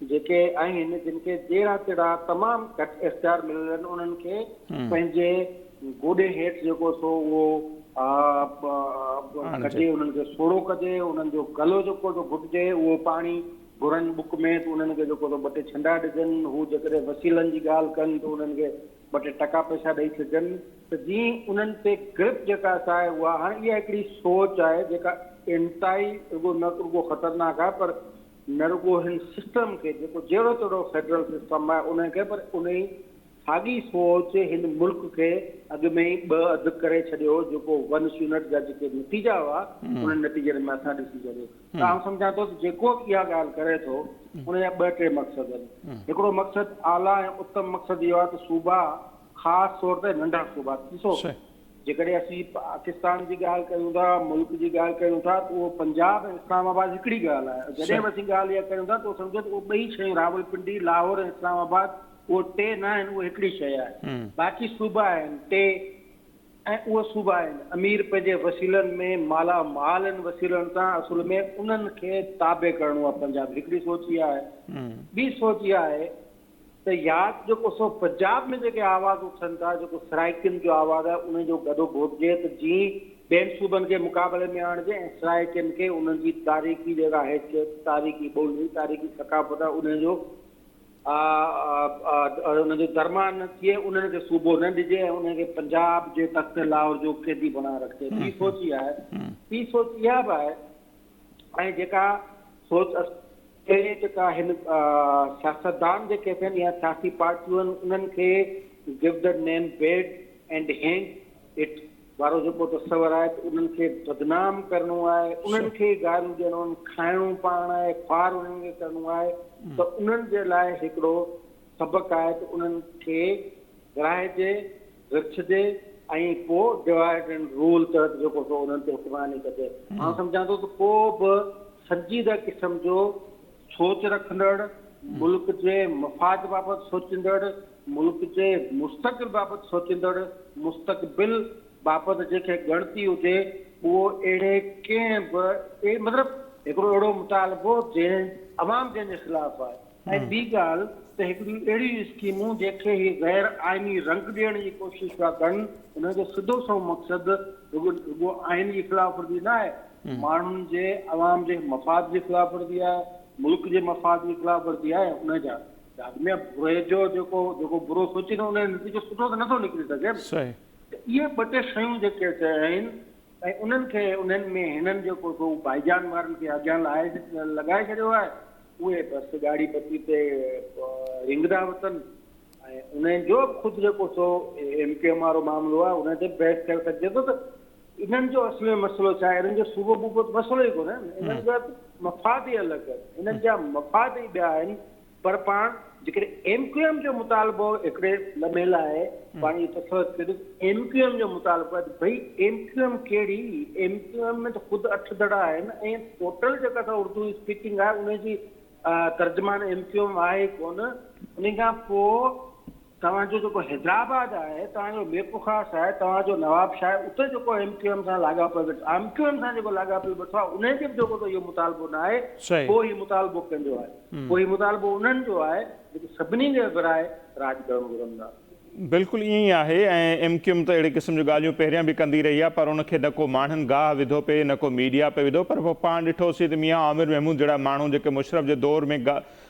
जेके आहिनि जिन खे जहिड़ा तेड़ा तमामु घटि इख़्तियार मिलियल आहिनि उन्हनि खे पंहिंजे गोॾे हेठि जेको सो उहो कजे, उन्हनि खे सोड़ो कजे, उन्हनि जो गलो जेको सो घुटिजे, उहो पाणी घुरनि बुक में त उन्हनि खे जेको सो 2 टे छंडा ॾिजनि, हू जेकॾहिं वसीलनि जी ॻाल्हि कनि त उन्हनि खे 2 टे टका पैसा ॾेई छॾनि, त जीअं उन्हनि ते ग्रिप जेका आहे उहा हाणे इहा हिकिड़ी सोच आहे जेका इंतिहाई न रुगो ख़तरनाक आहे पर न रुगो हिन सिस्टम खे जेको जहिड़ो तहिड़ो फेडरल सिस्टम आहे उनखे, पर उन साॻी सोच हिन मुल्क खे अॻु में ई 2 अधु करे छॾियो। जेको 1 यूनिट जा जेके नतीजा हुआ उन्हनि नतीजनि में असां ॾिसी छॾियो। त आउं सम्झां थो त जेको इहा ॻाल्हि करे थो उनजा 2 टे मक़सद आहिनि। हिकिड़ो मक़सदु आला ऐं उत्तम मक़सदु इहो आहे त सूबा ख़ासि तौर ते नंढा सूबा, ॾिसो जेकॾहिं असीं पाकिस्तान जी ॻाल्हि कयूं था, मुल्क जी ॻाल्हि कयूं था त उहो पंजाब ऐं इस्लामाबाद हिकिड़ी ॻाल्हि आहे। जॾहिं बि असीं ॻाल्हि इहा कयूं था त सम्झो त उहे 2 शयूं रावलपिंडी, लाहौर ऐं इस्लामाबाद उहो टे न आहिनि, उहो हिकिड़ी शइ आहे। बाक़ी सूबा आहिनि टे, ऐं उहे सूबा आहिनि अमीर पंहिंजे वसीलनि में, माला माल आहिनि वसीलनि सां, असुल में उन्हनि खे ताबे करिणो आहे पंजाब। हिकिड़ी सोच इहा आहे। ॿी सोच इहा आहे त या जेको सो पंजाब में जेके आवाज़ उथनि था, जेको सराइकियुनि जो आवाज़ आहे, उन जो गॾो घोटिजे त जीअं ॿियनि सूबनि खे मुक़ाबले में आणिजे ऐं सराइकियुनि खे उन्हनि जी तारीख़ी जेका हैसियत, तारीख़ी ॿोली, तारीख़ी सकाफ़त आहे, उनजो उनजो दरमान न थिए, उन्हनि खे सूबो न ॾिजे ऐं उनखे पंजाब जे तख़्त लाहौर जो क़ैदी बणाए रखे। ॿी सोच इहा आहे। ॿी सोच इहा बि आहे, ऐं जेका सोच जेका हिन सियासतदान जेके थियनि या सियासी पार्टियूं आहिनि, उन्हनि खे give the name bed and hang it वारो जेको तस्वर आहे, त उन्हनि खे बदनाम करिणो आहे, उन्हनि खे गारियूं ॾियणो आहिनि, खाइणो पाण आहे, ख्वार उन्हनि खे करिणो आहे, त उन्हनि जे लाइ हिकिड़ो सबक़ु आहे त उन्हनि खे विराइजे, रखिजे ऐं पोइ डिवाइड एंड रूल तहत जेको सो उन्हनि ते हुकमानी कजे। मां सम्झां थो त को बि संजीदा क़िस्म जो सोच रखंदड़, मुल्क जे मफ़ाद बाबति सोचींदड़, मुल्क जे मुस्तक़बिल बाबति सोचींदड़, मुस्तक़बिल बाबति जेके ॻणती हुजे, उहो अहिड़े कंहिं बि मतिलबु हिकिड़ो अहिड़ो मुतालबो जंहिं अवाम जंहिंजे ख़िलाफ़ु आहे। ऐं ॿी ॻाल्हि त हिकिड़ियूं अहिड़ियूं स्कीमूं जंहिंखे ही गैर आइनी रंग ॾियण जी कोशिशि पिया कनि, उनजो सिधो सो मक़सदु रुॻो आइन जी ख़िलाफ़ वर्ज़ी न आहे, माण्हुनि जे अवाम जे मफ़ाद जी ख़िलाफ़ वर्ज़ी आहे, मुल्क जे मफ़ाद जी ख़िलाफ़ वर्ज़ी आहे। उनजा में बुरे जो जेको बुरो सोचींदो उन जो नतीजो सुठो त नथो निकिरी सघे। इहे ॿ टे शयूं जेके आहिनि, ऐं उन्हनि खे उन्हनि में हिननि जेको भाईजान वारनि खे अॻियां लॻाए छॾियो आहे, उहे बसि ॻाढ़ी पती ते रिंगदा वतन ऐं उन्हनि जो ख़ुदि जेको सो MKM वारो मामिलो आहे, उन ते बहस करे सघिजे थो त इन्हनि जो असली मसइलो छा आहे। इन्हनि जो सूबो बूबो त मसइलो ई कोन्हे, इन्हनि जा मफ़ाद ई अलॻि आहिनि, इन्हनि जा मफ़ाद ई ॿिया आहिनि। पर पाण जेकॾहिं MQM जो मुतालबो हिकिड़े लम्हे लाइ पाण इहो तसवुरु कयो MQM जो मुतालबो आहे, भई MQM कहिड़ी, MQM में त ख़ुदि 8 दड़ा आहिनि ऐं टोटल जेका त उर्दू स्पीकिंग आहे उनजी तर्जुमान MQM आहे कोन। उन खां पोइ तव्हांजो जेको हैदराबाद आहे, तव्हांजो मेपुखास आहे, तव्हांजो नवाबशाह आहे, उते जेको MQM सां लाॻापियल वेठो आहे, MQM सां जेको लाॻापियल वेठो आहे, उनखे बि जेको त इहो मुतालबो न आहे, पोइ हीउ मुतालबो कंदो आहे। पोइ हीउ मुतालबो उन्हनि जो आहे जेके सभिनी जे विराए राज करणु घुरंदा। बिल्कुलु ईअं ई आहे। ऐं MQM त अहिड़ी क़िस्म जूं ॻाल्हियूं पहिरियां बि कंदी रही आहे, पर उनखे न को माण्हुनि गाह विधो पिए, न को मीडिया पे विधो। पर पोइ पाण ॾिठोसीं त मियां आमिर महमूद जहिड़ा माण्हू जेके मुशरफ जे दौर में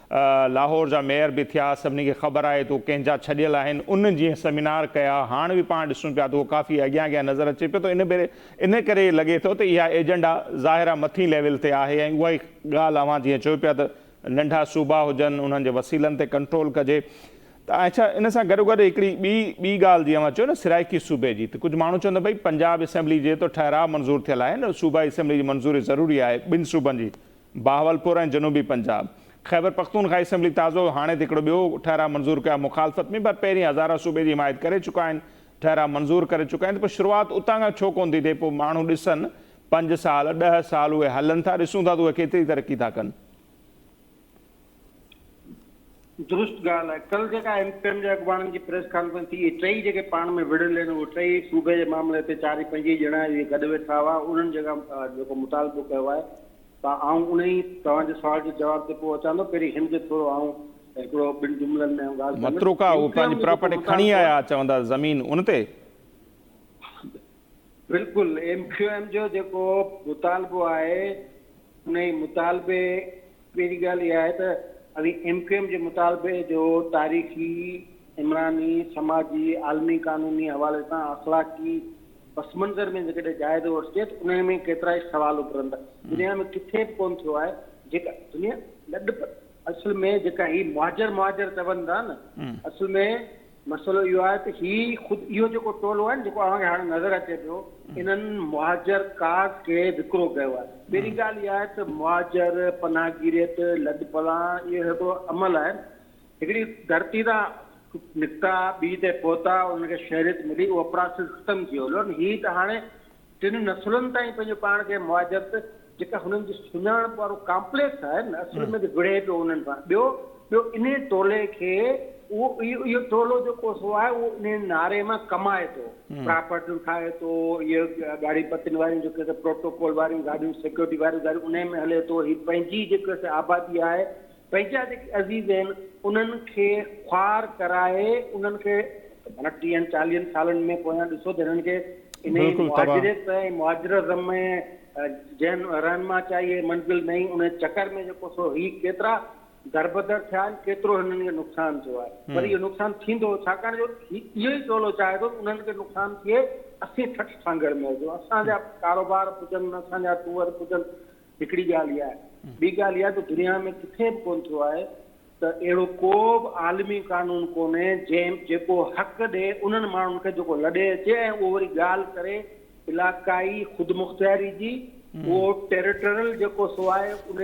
लाहौर जा मेयर बि थिया, सभिनी खे ख़बर आहे त उहे कंहिंजा छॾियल आहिनि, उन जीअं सेमिनार कया, हाणे बि पाण ॾिसूं पिया त उहो काफ़ी अॻियां अॻियां नज़र अचे पियो। त इन करे लॻे थो त इहा एजेंडा ज़ाहिर आहे मथीं लेवल ते आहे। ऐं उहा ई ॻाल्हि अवां जीअं चयो पिया त नंढा सूबा हुजनि, उन्हनि जे वसीलनि ते कंट्रोल कजे। त अच्छा, इन सां गॾो गॾु हिकिड़ी ॿी ॻाल्हि जीअं मां चयो न सिराइकी सूबे जी, त कुझु माण्हू चवंदा भई पंजाब असेंबली जे तो ठहराव मंज़ूरु थियल आहे न, सूबाई असेंबली जी मंज़ूरी ज़रूरी आहे ॿिनि सूबनि जी, बहावलपुर ऐं जनूबी पंजाब। ख़ैबर पख्तूनख्वा असेंबली ताज़ो हाणे त हिकिड़ो ॿियो ठहराव मंज़ूरु कयो आहे मुखालफ़त में, पर पहिरीं हज़ारा सूबे जी हिमायत करे चुका आहिनि, ठहराव मंज़ूरु करे चुका आहिनि। त पोइ शुरूआति उतां खां छो कोन थी थिए? पोइ माण्हू ॾिसनि 5 साल 10 साल उहे हलनि था, ॾिसूं था त उहे केतिरी तरक़ी था कनि। दुरुस्त ॻाल्हि आहे। कल जेका MQM जे अॻुवाणनि जी प्रेस कॉन्फ्रेंस थी, टई जेके पाण में विढ़ियल आहिनि, उहे टई सूबे जे मामले ते 4-5 ॼणा इहे गॾु वेठा हुआ, उन्हनि जेको मुतालबो कयो आहे। त आउं उन ई तव्हांजे सवाल जे जवाब ते पोइ अचां थो। पहिरीं हिन खे थोरो आउं हिकिड़ो 2 जुमलनि में ॻाल्हि मतरूका उहो पंहिंजी प्रॉपर्टी खणी आया चवंदा ज़मीन उन ते। बिल्कुलु MQM जो जेको मुतालबो आहे, उन ई मुतालबे पहिरीं ॻाल्हि इहा आहे त अभी MQM जे मुतालबे जो तारीख़ी, इमरानी, समाजी, आलमी क़ानूनी हवाले सां अख़लाक़ी पस मंज़र में जेकॾहिं जाइज़ो वठिजे त उन में केतिरा ई सवाल उभरंदा। दुनिया में किथे बि कोन थियो आहे जेका दुनिया असल में जेका ही मुहाजर चवनि था न, असल में मसइलो इहो आहे त ही ख़ुदि इहो जेको टोलो आहे न, जेको अव्हांखे हाणे नज़र अचे पियो, इन्हनि मुहाजर काज़ खे विकिरो कयो आहे। पहिरीं ॻाल्हि इहा आहे त मुहाजर, पनाहगीरियत, लॾपला इहो हिकिड़ो अमल आहे। हिकिड़ी धरती तां निकिता, ॿी ते पहुता, उनखे शहरियत मिली, उहो प्रोसेस ख़तमु थी वियो। हीअ त हाणे 3 नसुलनि ताईं पंहिंजो पाण खे मुहाजरत जेका हुननि जी सुञाणप वारो कॉम्प्लेक्स आहे न, असल में त विढ़े पियो उन्हनि सां। ॿियो इन टोले खे इहो टोलो जेको सो आहे उहो इन नारे मां कमाए थो, प्रॉपर्टियूं ठाहे थो, इहे गाड़ी पतियुनि वारियूं जेके प्रोटोकॉल वारियूं गाॾियूं, सिक्योरिटी वारियूं गाॾियूं उन में हले थो। हीअ पंहिंजी जेके आबादी आहे, पंहिंजा जेके अज़ीज़ आहिनि उन्हनि खे ख्वार कराए उन्हनि खे माना 30-40 सालनि में पोयां ॾिसो त हिननि खे इन मुहाजिरत ऐं मुहाजिरत में जैन रहनमा चाहिए मंज़िल नहीं उन चक्कर में जेको सो ही केतिरा दरबदर थिया आहिनि, केतिरो हिननि खे नुक़सानु थियो आहे। पर इहो नुक़सानु थींदो छाकाणि जो इहो ई टोलो चाहे थो उन्हनि खे नुक़सानु थिए 80-60 सांगड़ में हुजे, असांजा कारोबार पुॼनि, असांजा टूअर पुॼनि। हिकिड़ी ॻाल्हि इहा आहे। ॿी ॻाल्हि इहा त दुनिया में किथे बि कोन थियो आहे त अहिड़ो को बि आलमी कानून कोन्हे जेको हक़ ॾे उन्हनि माण्हुनि खे जेको लॾे अचे ऐं उहो वरी ॻाल्हि करे इलाक़ाई ख़ुदमुख़्तियारी जी, उहो टेरिटोरियल जेको सो आहे उन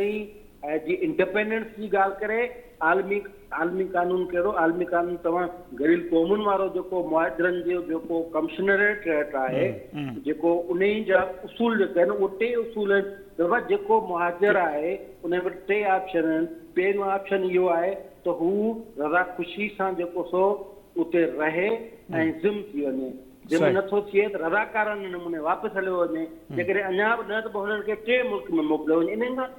जी इंडिपेंडेंस जी ॻाल्हि करे। आलमी कानून कहिड़ो? आलमी कानून तव्हां गरील क़ौमुनि वारो जेको मुहाजिरनि जो जेको कमिशनरेट आहे, जेको उन जा उसूल जेके आहिनि उहे 3 उसूल आहिनि। जेको मुहाजिर आहे उन में 3 ऑप्शन आहिनि। पहिरियों ऑप्शन इहो आहे त हू रज़ा ख़ुशी सां जेको सो उते रहे ऐं ज़िम थी वञे, जिम नथो थिए त रज़ाकारनि नमूने वापसि हलियो वञे। जेकॾहिं अञा बि न त पोइ हुननि खे 3 मुल्क में मोकिलियो वञे।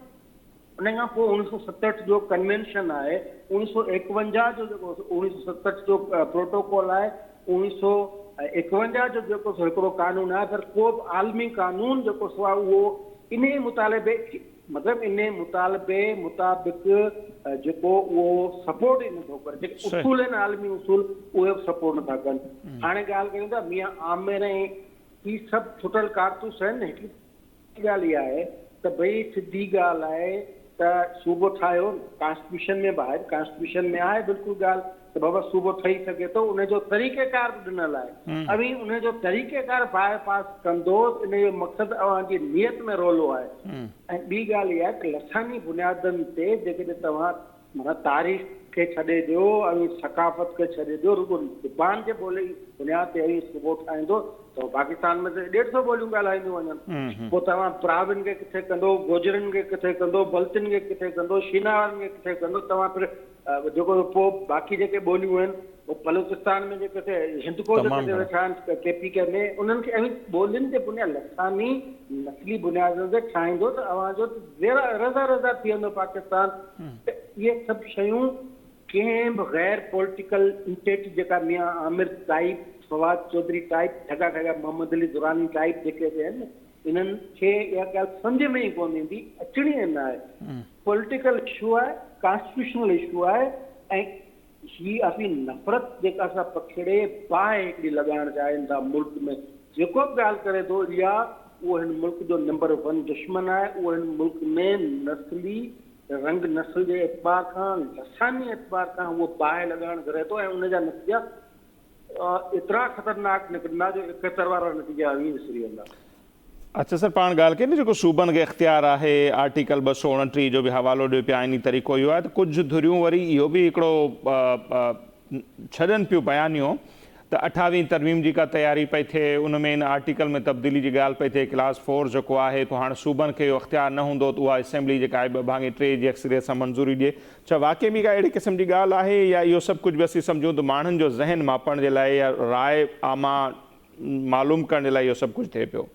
उन खां पोइ 1967 जो कन्वेंशन आहे, 1951 जो जेको 1967 जो प्रोटोकॉल आहे, 1951 जो जेको सो हिकिड़ो कानून आहे। पर को बि आलमी कानून जेको सो आहे उहो इन मुतालबे मतिलबु इन मुतालबे मुताबिक़ जेको उहो सपोर्ट ई नथो करे। जेके उसूल आहिनि आलमी उसूल उहे बि सपोर्ट नथा कनि। हाणे ॻाल्हि कयूं था मियां आमिर ऐं ही सभु छुटल कारतूस आहिनि। हिकिड़ी ॻाल्हि इहा आहे त भई सिधी ॻाल्हि आहे त सूबो ठाहियो, कॉन्स्टिट्यूशन में बि आहे, कॉन्स्टिट्यूशन में आहे बिल्कुलु ॻाल्हि त बाबा सूबो ठही सघे थो, उनजो तरीक़ेकार बि ॾिनल आहे। अभी उनजो तरीक़ेकार बाय पास कंदो, इन जो मक़सदु अव्हांजी नियत में रोलो आहे। ऐं ॿी ॻाल्हि इहा आहे त लसानी बुनियादनि ते जेकॾहिं तव्हां माना तारीख़ खे छॾे ॾियो ऐं सकाफ़त खे छॾे ॾियो, रुगो ज़बान जे ॿोली बुनियाद ते ई सूबो ठाहींदो त पाकिस्तान में त 150 ॿोलियूं ॻाल्हाईंदियूं वञनि। पोइ तव्हां प्राविन खे किथे कंदो, गोजरनि खे किथे कंदो, बल्तिन खे किथे कंदो, शीनावारनि खे किथे कंदो। तव्हां फिर जेको पोइ बाक़ी जेके ॿोलियूं आहिनि उहो बलूचिस्तान में जेके हिंदको जेके वेठा आहिनि KPK में, उन्हनि खे ॿोलियुनि जे बुनियाद लसानी नस्ली बुनियादनि ते ठाहींदो त अव्हांजो रज़ा थी वेंदो पाकिस्तान। इहे सभु शयूं कंहिं बि गैर पॉलिटिकल इंटेटी जेका मियां आमिर टाइप, फवाद चौधरी टाइप, ठगा मोहम्मद अली दुरानी टाइप जेके आहिनि, इन्हनि खे इहा ॻाल्हि सम्झ में ई कोन ईंदी, अचणी न आहे। पॉलिटिकल इशू आहे, कॉन्स्टिट्यूशनल इशू आहे ऐं ही असीं नफ़रत जेका असां पखिड़े बाहि हिकिड़ी लॻाइण चाहिनि था मुल्क में। जेको बि ॻाल्हि करे थो इहा उहो हिन मुल्क जो नंबर 1 दुश्मन आहे। उहो हिन मुल्क में नस्ली रंग नस्ल जे एतबार खां, लसानी एतबार खां उहो बाहि लॻाइण करे थो ऐं उनजा नतीजा एतिरा ख़तरनाक निकिरंदा जो 71 वारा नतीजा विसरी वेंदा। अच्छा सर, पाण ॻाल्हि कयूं जेको सूबनि खे इख़्तियार आहे, आर्टिकल 229 जो बि हवालो ॾियो पिया, इन तरीक़ो इहो आहे त कुझु धुरियूं वरी इहो बि हिकिड़ो छॾनि पियूं बयानियूं त 28वीं तरमीम जी का तयारी पई थिए, उन में इन आर्टिकल में तब्दीली जी ॻाल्हि पई थिए। क्लास 4 जेको आहे तो हाणे सूबनि खे इहो इख़्तियार न हूंदो त उहा असेंबली जेका आहे 2/3 जी अक्सरियत सां मंज़ूरी ॾिए। छा वाक़ई में का अहिड़ी क़िस्म जी ॻाल्हि आहे या इहो सभु कुझु बि असीं सम्झूं त माण्हुनि जो ज़हन मापण जे लाइ या राय आमा मालूम करण जे लाइ इहो सभु कुझु थिए पियो?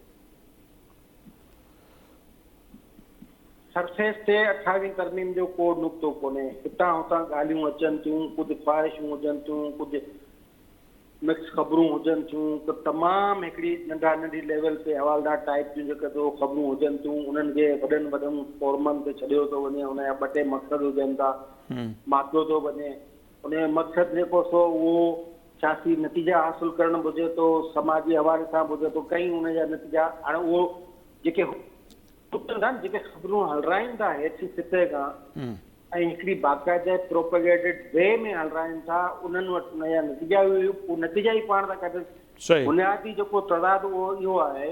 सरफेस ते 28वीं तरमीम जो को नुक़्तो कोन्हे। हितां हुतां ॻाल्हियूं अचनि थियूं, कुझु ख़्वाहिशूं हुजनि थियूं, कुझु मिक्स ख़बरूं हुजनि थियूं, त तमामु हिकिड़ी नंढी लेवल ते हवालदार टाइप जूं जेके थो ख़बरूं हुजनि थियूं, उन्हनि खे वॾनि फॉर्मनि ते छॾियो थो वञे। उनजा 2-3 मक़सद हुजनि था, मापियो थो वञे। उनजो मक़सदु जेको सो उहो सियासी नतीजा हासिलु करणु हुजे थो, समाजी हवाले सां हुजे थो। कई उनजा नतीजा हाणे उहो जेके जेके ख़बरूं हलराइनि था हेठि सिटे खां ऐं हिकिड़ी बाक़ाइदा प्रोपेगेटेड वे में हलराइनि था, उन्हनि वटि उनजा नतीजा नतीजा ई पाण था कढनि। बुनियादी जेको तज़ाद उहो इहो आहे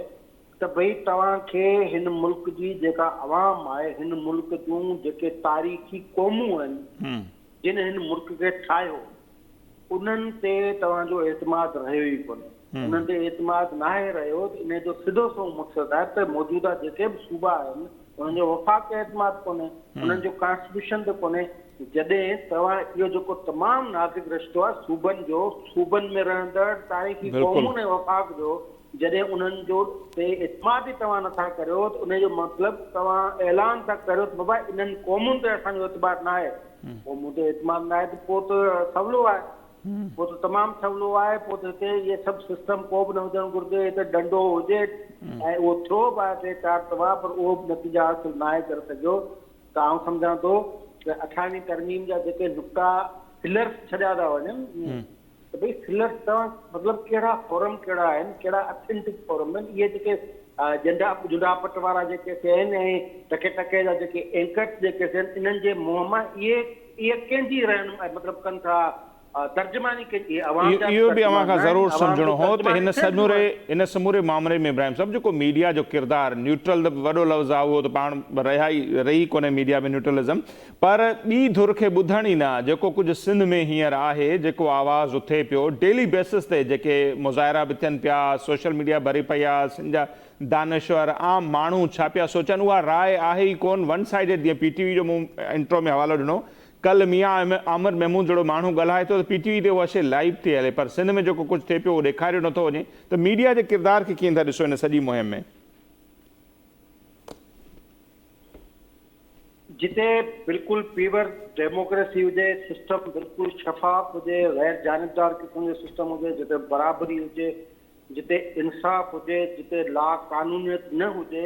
त भई तव्हांखे हिन मुल्क जी जेका अवाम आहे, हिन मुल्क जूं जेके तारीख़ी क़ौमूं आहिनि जिन हिन मुल्क खे ठाहियो, उन्हनि ते तव्हांजो एतमाद रहियो ई कोन्हे। उन्हनि ते एतमाद नाहे रहियो त इन जो सिधो सो मक़सदु आहे त मौजूदा जेके बि सूबा आहिनि उन्हनि जो वफ़ाक़ एतमाद कोन्हे, उन्हनि जो कॉन्स्टिट्यूशन ते कोन्हे। जॾहिं तव्हां इहो जेको तमामु नाज़ुक रिश्तो आहे सूबनि में रहंदड़ तारीख़ी क़ौमुनि ऐं वफ़ाक़ जो, जॾहिं उन्हनि जो ते इतमाद ई तव्हां नथा करियो त उनजो मतिलबु तव्हां ऐलान था करियो त बाबा इन्हनि क़ौमुनि ते असांजो एतबार न आहे। क़ौमुनि ते एतमाद न आहे त पोइ त सवलो आहे, पोइ त तमामु सवलो आहे। पोइ त हिते इहे सभु सिस्टम को बि न हुजणु घुरिजे, हिते डंडो हुजे ऐं उहो थियो बि आहे 3-4 दफ़ा, पर उहो बि नतीजा हासिल न आहे करे सघियो। त आउं सम्झां थो त 18वीं तरमीम जा जेके नुक़्ता फिलर्स छॾिया था वञनि, त भई फिलर्स तव्हां मतिलबु कहिड़ा फोरम कहिड़ा आहिनि, कहिड़ा ऑथेंटिक फोरम आहिनि, इहे जेके जुडापट वारा जेके आहिनि ऐं टके टके जा जेके एंकर्स जेके आहिनि, इन्हनि जे मुंहं मां इहे कंहिंजी रहनुमाई मतिलबु कनि था, तर्जुमानी इहो बि अव्हां खां ज़रूरु सम्झणो हो त हिन समूरे मामले में इब्राहिम साहब जेको मीडिया जो किरदारु, न्यूट्रल वॾो लफ़्ज़ आहे, उहो त पाण रही कोन्हे मीडिया में न्यूट्रलिज़म, पर ॿी धुर खे ॿुधण ई न, जेको कुझु सिंध में हींअर आहे, जेको आवाज़ उथे पियो डेली बेसिस ते, जेके मुज़ाहिरा बि थियनि पिया, सोशल मीडिया भरी पई आहे, सिंध जा दानिश्वर आम माण्हू छा पिया सोचनि, उहा राय आहे ई कोन, वन साइडेड। जीअं PTV जो मूं इंट्रो में हवालो ॾिनो, कल मियां आमिर महमूद जहिड़ो माण्हू ॻाल्हाए थो त PTV ते उहा शइ लाइव थी हले, पर सिंध में जेको कुझु थिए पियो उहो ॾेखारियो नथो वञे। त मीडिया जे किरदार खे कीअं था ॾिसो हिन सॼी मुहिम में? जिते बिल्कुलु पीवर डेमोक्रेसी हुजे, सिस्टम बिल्कुलु शफ़ाफ़ हुजे, गैर जानिबदार क़िस्म जो सिस्टम हुजे, जिते बराबरी हुजे, जिते इंसाफ़ हुजे, जिते ला कानूनियत न हुजे,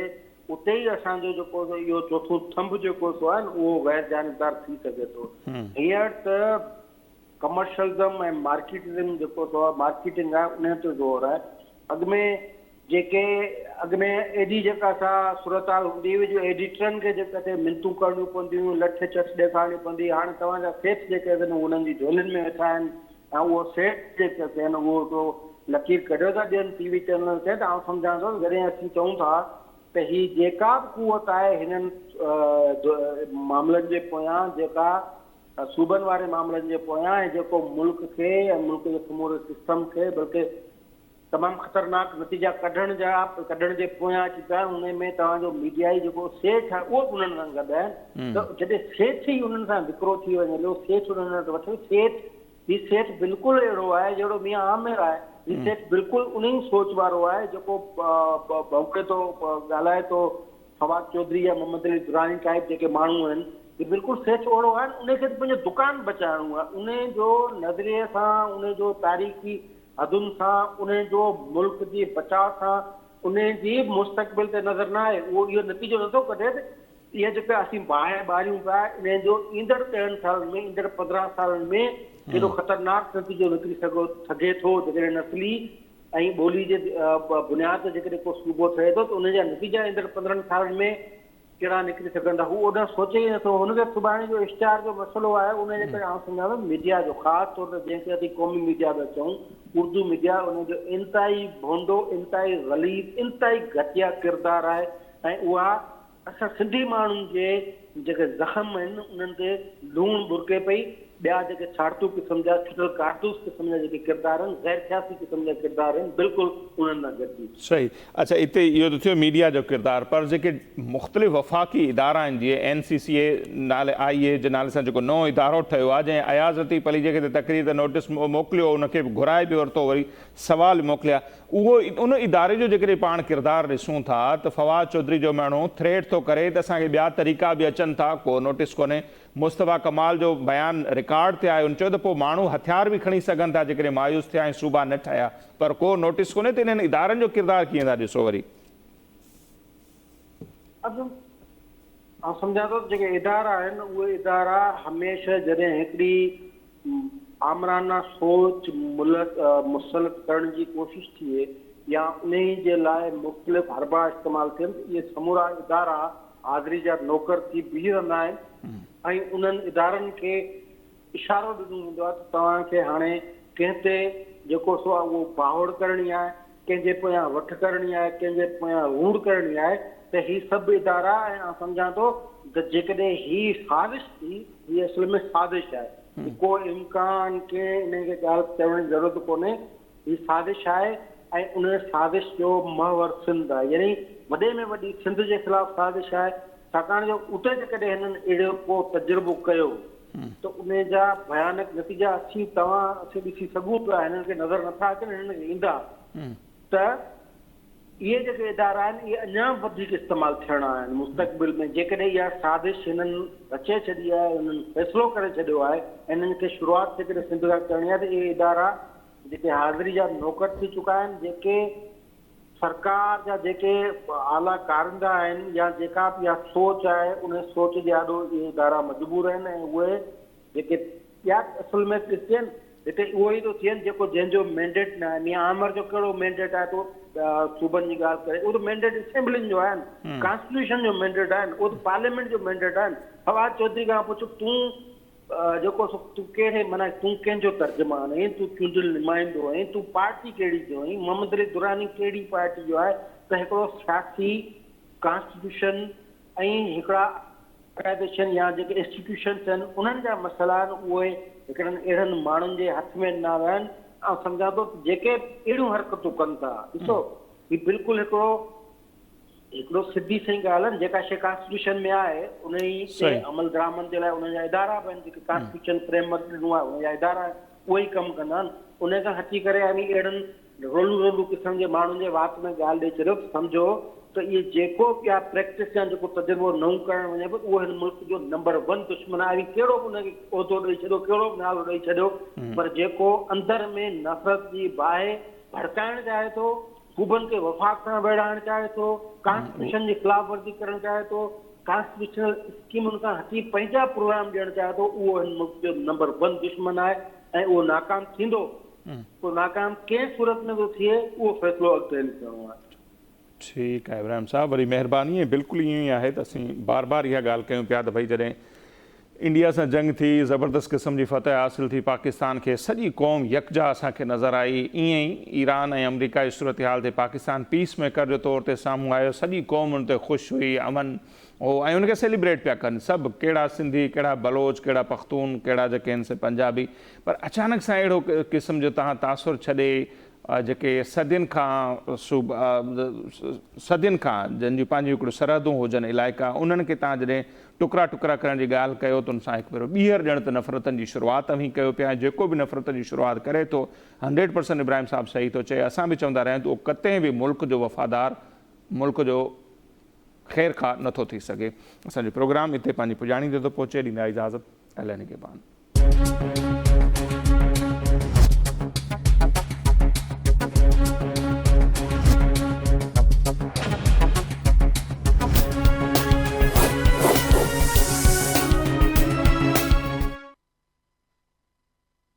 उते ई असांजो जेको इहो चोथों थंभ जेको आहे न, उहो गैर जानिबदार थी सघे थो। हींअर त कमर्शलिज़म ऐं मार्केटिज़म जेको मार्केटिंग आहे, उन ते ज़ोर आहे। अॻ में एडी जेका असां सूरत हाल हूंदी हुई, जो एडिटरनि खे जेके मिनतूं करणियूं पवंदियूं, लठ चट ॾेखारणी पवंदी। हाणे तव्हांजा सेठ जेके आहिनि उन्हनि जी झोलियुनि में वेठा आहिनि, ऐं उहो सेठ जेके आहिनि उहो लकीर कढियो था ॾियनि TV चैनल ते। त आउं सम्झां थो जॾहिं असीं चऊं था त ही जेका बि कुवत आहे हिननि मामलनि जे पोयां, जेका सूबनि वारे मामलनि जे पोयां, ऐं जेको मुल्क खे ऐं मुल्क जे समूरे सिस्टम खे बल्कि तमामु ख़तरनाक नतीजा कढण जे पोयां अची पिया, उन में तव्हांजो मीडिया जेको सेठ आहे उहो बि उन्हनि सां गॾु आहे। त जॾहिं सेठ ई उन्हनि सां विकिरो थी वञे, सेठ उन्हनि वटि वठे, सेठ बिल्कुलु अहिड़ो आहे जहिड़ो मियां आमिर आहे। हीउ सेठ बिल्कुलु उन ई सोच वारो आहे जेको भौंके थो, ॻाल्हाए थो, फवाद चौधरी या मोहम्मद अली दुरानी टाइप जेके माण्हू आहिनि, ही बिल्कुलु सेठ ओहिड़ो आहे। उनखे पंहिंजो दुकानु बचाइणो आहे, उन जो नज़रिए सां, उन जो तारीख़ी हदुनि सां, उन जो मुल्क जी बचाव सां, उन जी मुस्तक़बिल ते नज़र न आहे। उहो इहो नतीजो नथो कढे त इहे जेके असीं ॿारियूं पिया, इन जो ईंदड़ 10 सालनि में, ईंदड़ 15 सालनि में केॾो ख़तरनाक नतीजो निकिरी सघे थो। जेकॾहिं नस्ली ऐं ॿोली जे बुनियाद ते जेकॾहिं को सूबो थिए थो, त उन जा नतीजा ईंदड़ 15 सालनि में कहिड़ा निकिरी सघंदा, हू ओॾा सोचे ई नथो। हुनखे सुभाणे जो इश्तिहार जो मसइलो आहे, उनजे करे आउं सम्झां थो मीडिया जो, ख़ासि तौर ते जंहिंखे असीं क़ौमी मीडिया था चऊं, उर्दू मीडिया, उनजो इंतिहाई भोंडो, इंतिहाई ग़लीज़, इंतिहाई घटिया किरदारु आहे। ऐं उहा असां सिंधी माण्हुनि जे जेके ज़ख़्म आहिनि उन्हनि ते लूणु बुरके पई। ॿिया जेके छाड़तू क़िस्म जा, छुटल कारतूस क़िस्म जा जेके किरदार आहिनि, गैर सियासी क़िस्म जा किरदार आहिनि, बिल्कुलु उन्हनि सां गॾिजी। सही। अच्छा, हिते इहो त थियो मीडिया जो किरदारु, पर जेके मुख़्तलिफ़ वफ़ाक़ी इदारा आहिनि, जीअं NCCA नाले IA जे नाले सां जेको नओं इदारो ठहियो आहे, जंहिं अयाज़ लतीफ़ अली जेके तक़रीर ते नोटिस मोकिलियो, उनखे घुराए बि वरितो, वरी सवाल मोकिलिया, उन इदारे जो जेकॾहिं पाण किरदारु ॾिसूं था त फवाद चौधरी जो माण्हू थ्रेट थो करे त असांखे ॿिया तरीक़ा बि अचनि था, को नोटिस कोन्हे। मुस्तफ़ा कमाल जो बयानु रिकॉर्ड ते आयो, उन चयो त पोइ माण्हू हथियार बि खणी सघनि था जेकॾहिं मायूस थिया ऐं सूबा न ठहिया, पर को नोटिस कोन्हे। त इन्हनि इदारनि जो किरदारु कीअं था ॾिसो? वरी आउं सम्झां थो जेके इदारा आहिनि, उहे इदारा हमेशह जॾहिं हिकिड़ी आमराना सोच मुसलत करण जी कोशिश थिए या उन जे लाइ मुख़्तलिफ़ हरबा इस्तेमालु थियनि, इहे समूरा इदारा हाज़िरी जा नौकर थी बीह रहंदा आहिनि ऐं उन्हनि इदारनि खे इशारो ॾिनो वेंदो आहे त तव्हांखे हाणे कंहिं ते जेको सो आहे उहो बाहोड़ करणी आहे, कंहिंजे पोयां वठ करणी आहे, कंहिंजे पोयां हूड़ करणी आहे। त ही सभु इदारा, ऐं आउं सम्झां थो त जेकॾहिं ही साज़िश थी, हीअ असल में साज़िश आहे, को इम्कान के इनखे ॻाल्हि चवण जी ज़रूरत कोन्हे। ही साज़िश आहे ऐं उन साज़िश जो महवर सिंध आहे, यानी वॾे में वॾी सिंध जे ख़िलाफ़ साज़िश आहे। छाकाणि जो उते जेकॾहिं हिननि अहिड़ो को तजुर्बो कयो त उन जा भयानक नतीजा असीं तव्हां असीं ॾिसी सघूं पिया, हिननि खे नज़र नथा अचनि, हिननि खे ईंदा त इहे जेके इदारा आहिनि इहे अञा वधीक इस्तेमालु थियणा आहिनि मुस्तक़बिल में। जेकॾहिं इहा साज़िश हिननि रचे छॾी आहे, हुननि फ़ैसिलो करे छॾियो आहे, हिननि खे शुरूआति जेकॾहिं सिंध खां करणी आहे त इहे इदारा जेके हाज़िरी जा नौकर थी चुका आहिनि, जेके सरकार जा जेके आला कारिंदा आहिनि या जेका बि इहा सोच आहे उन सोच जे ॾाढो इहे इदारा मजबूर आहिनि। ऐं उहे जेके ॿिया असल में थियनि हिते उहो ई थो थियनि जेको जंहिंजो मैंडेट न आहे। मियां आमिर जो कहिड़ो मैंडेट आहे तो सूबनि जी ॻाल्हि करे, उहो त मैंडेट असेंबलियुनि जो आहिनि, कॉन्स्टिट्यूशन जो मैंडेट आहिनि, उहो त पार्लियामेंट जो मैंडेट आहिनि। फवाद चौधरी खां पुछ तूं जेको तूं कहिड़े माना तूं कंहिंजो तर्जुमान आहीं, तूं चूंडियल नुमाइंदो आहीं, तूं पार्टी कहिड़ी जो आहीं, मोहम्मद अली दुरानी कहिड़ी पार्टी जो आहे। त हिकिड़ो सियासी कॉन्स्टिट्यूशन ऐं हिकिड़ा ऑर्गेनाइज़ेशन या जेके इंस्टीट्यूशन्स आहिनि उन्हनि जा मसइला आहिनि उहे हिकिड़नि अहिड़नि माण्हुनि जे हथ में न आहिनि। ऐं सम्झां थो जेके अहिड़ियूं हरकतूं कनि था, ॾिसो हीउ बिल्कुलु हिकिड़ो सिधी सही ॻाल्हि आहे, जेका शइ कॉन्स्टिट्यूशन में आहे उन ई अमल दरामद जे लाइ उन जा इदारा बि आहिनि, जेके कॉन्स्टिट्यूशन फ्रेमवर्क ॾिनो आहे उन जा इदारा उहे ई कमु कंदा आहिनि। उन खां हटी करे यानी अहिड़नि रोलू क़िस्म जे माण्हुनि जे वात में ॻाल्हि ॾेई छॾियो, सम्झो त इहे जेको बि आहे प्रैक्टिस या जेको तजुर्बो नओं करणु वञे पियो उहो हिन मुल्क जो नंबर 1 दुश्मन आहे। कहिड़ो बि उनखे उहिदो ॾेई छॾियो, कहिड़ो बि नालो ॾेई छॾियो, पर जेको अंदर में नफ़रत जी बाहि भड़काइणु चाहे थो, सूबनि खे वफ़ाक़ सां वेड़ाइणु चाहे थो, कॉन्स्टिट्यूशन जी ख़िलाफ़ वर्जी करणु चाहे थो, कॉन्स्टिट्यूशनल स्कीमुनि खां हटी पंहिंजा प्रोग्राम ॾियणु चाहे थो, उहो हिन मुल्क जो नंबर 1 दुश्मन आहे ऐं उहो नाकाम थींदो। उहो नाकाम कंहिं सूरत में थो थिए उहो फ़ैसिलो अॻिते हली करिणो आहे। ठीकु आहे इब्राहिम साहब, वरी महिरबानी आहे। बिल्कुलु ईअं ई आहे त असीं बार बार इहा ॻाल्हि कयूं पिया त भई जॾहिं इंडिया सां जंग थी, ज़बरदस्त क़िस्म जी फतह हासिल थी, पाकिस्तान खे सॼी क़ौम यकजा असांखे नज़र आई। ईअं ई ईरान ऐं अमरीका जी सूरत हाल ते पाकिस्तान पीस मेकर जो तौर ते साम्हूं आयो, सॼी क़ौम उन ते ख़ुशि हुई, अमन हो ऐं उनखे सेलिब्रेट पिया कनि सभु, कहिड़ा सिंधी, कहिड़ा बलोच, कहिड़ा पख्तून, कहिड़ा जेके आहिनि से पंजाबी। पर अचानक सां अहिड़ो क़िस्म जो तव्हां तासुर छॾे जेके सदियुनि खां जंहिंजी पंहिंजी हिकिड़ो सरहदूं हुजनि इलाइक़ा, उन्हनि खे तव्हां जॾहिं टुकड़ा टुकड़ा करण जी ॻाल्हि कयो त उन सां हिकु भेरो ॿीहर ॼण त नफ़रतनि जी शुरूआति बि कयो पिया। जेको बि नफ़रत जी शुरूआति करे थो 100% इब्राहिम साहब सही थो चए। असां बि चवंदा रहिया आहियूं त उहो कतई बि मुल्क जो वफ़ादार, मुल्क जो ख़ैर खां नथो थी सघे। असांजो प्रोग्राम हिते पंहिंजी पुॼाणी ते थो पहुचे, ॾींदा इजाज़त। अहले निगहबान।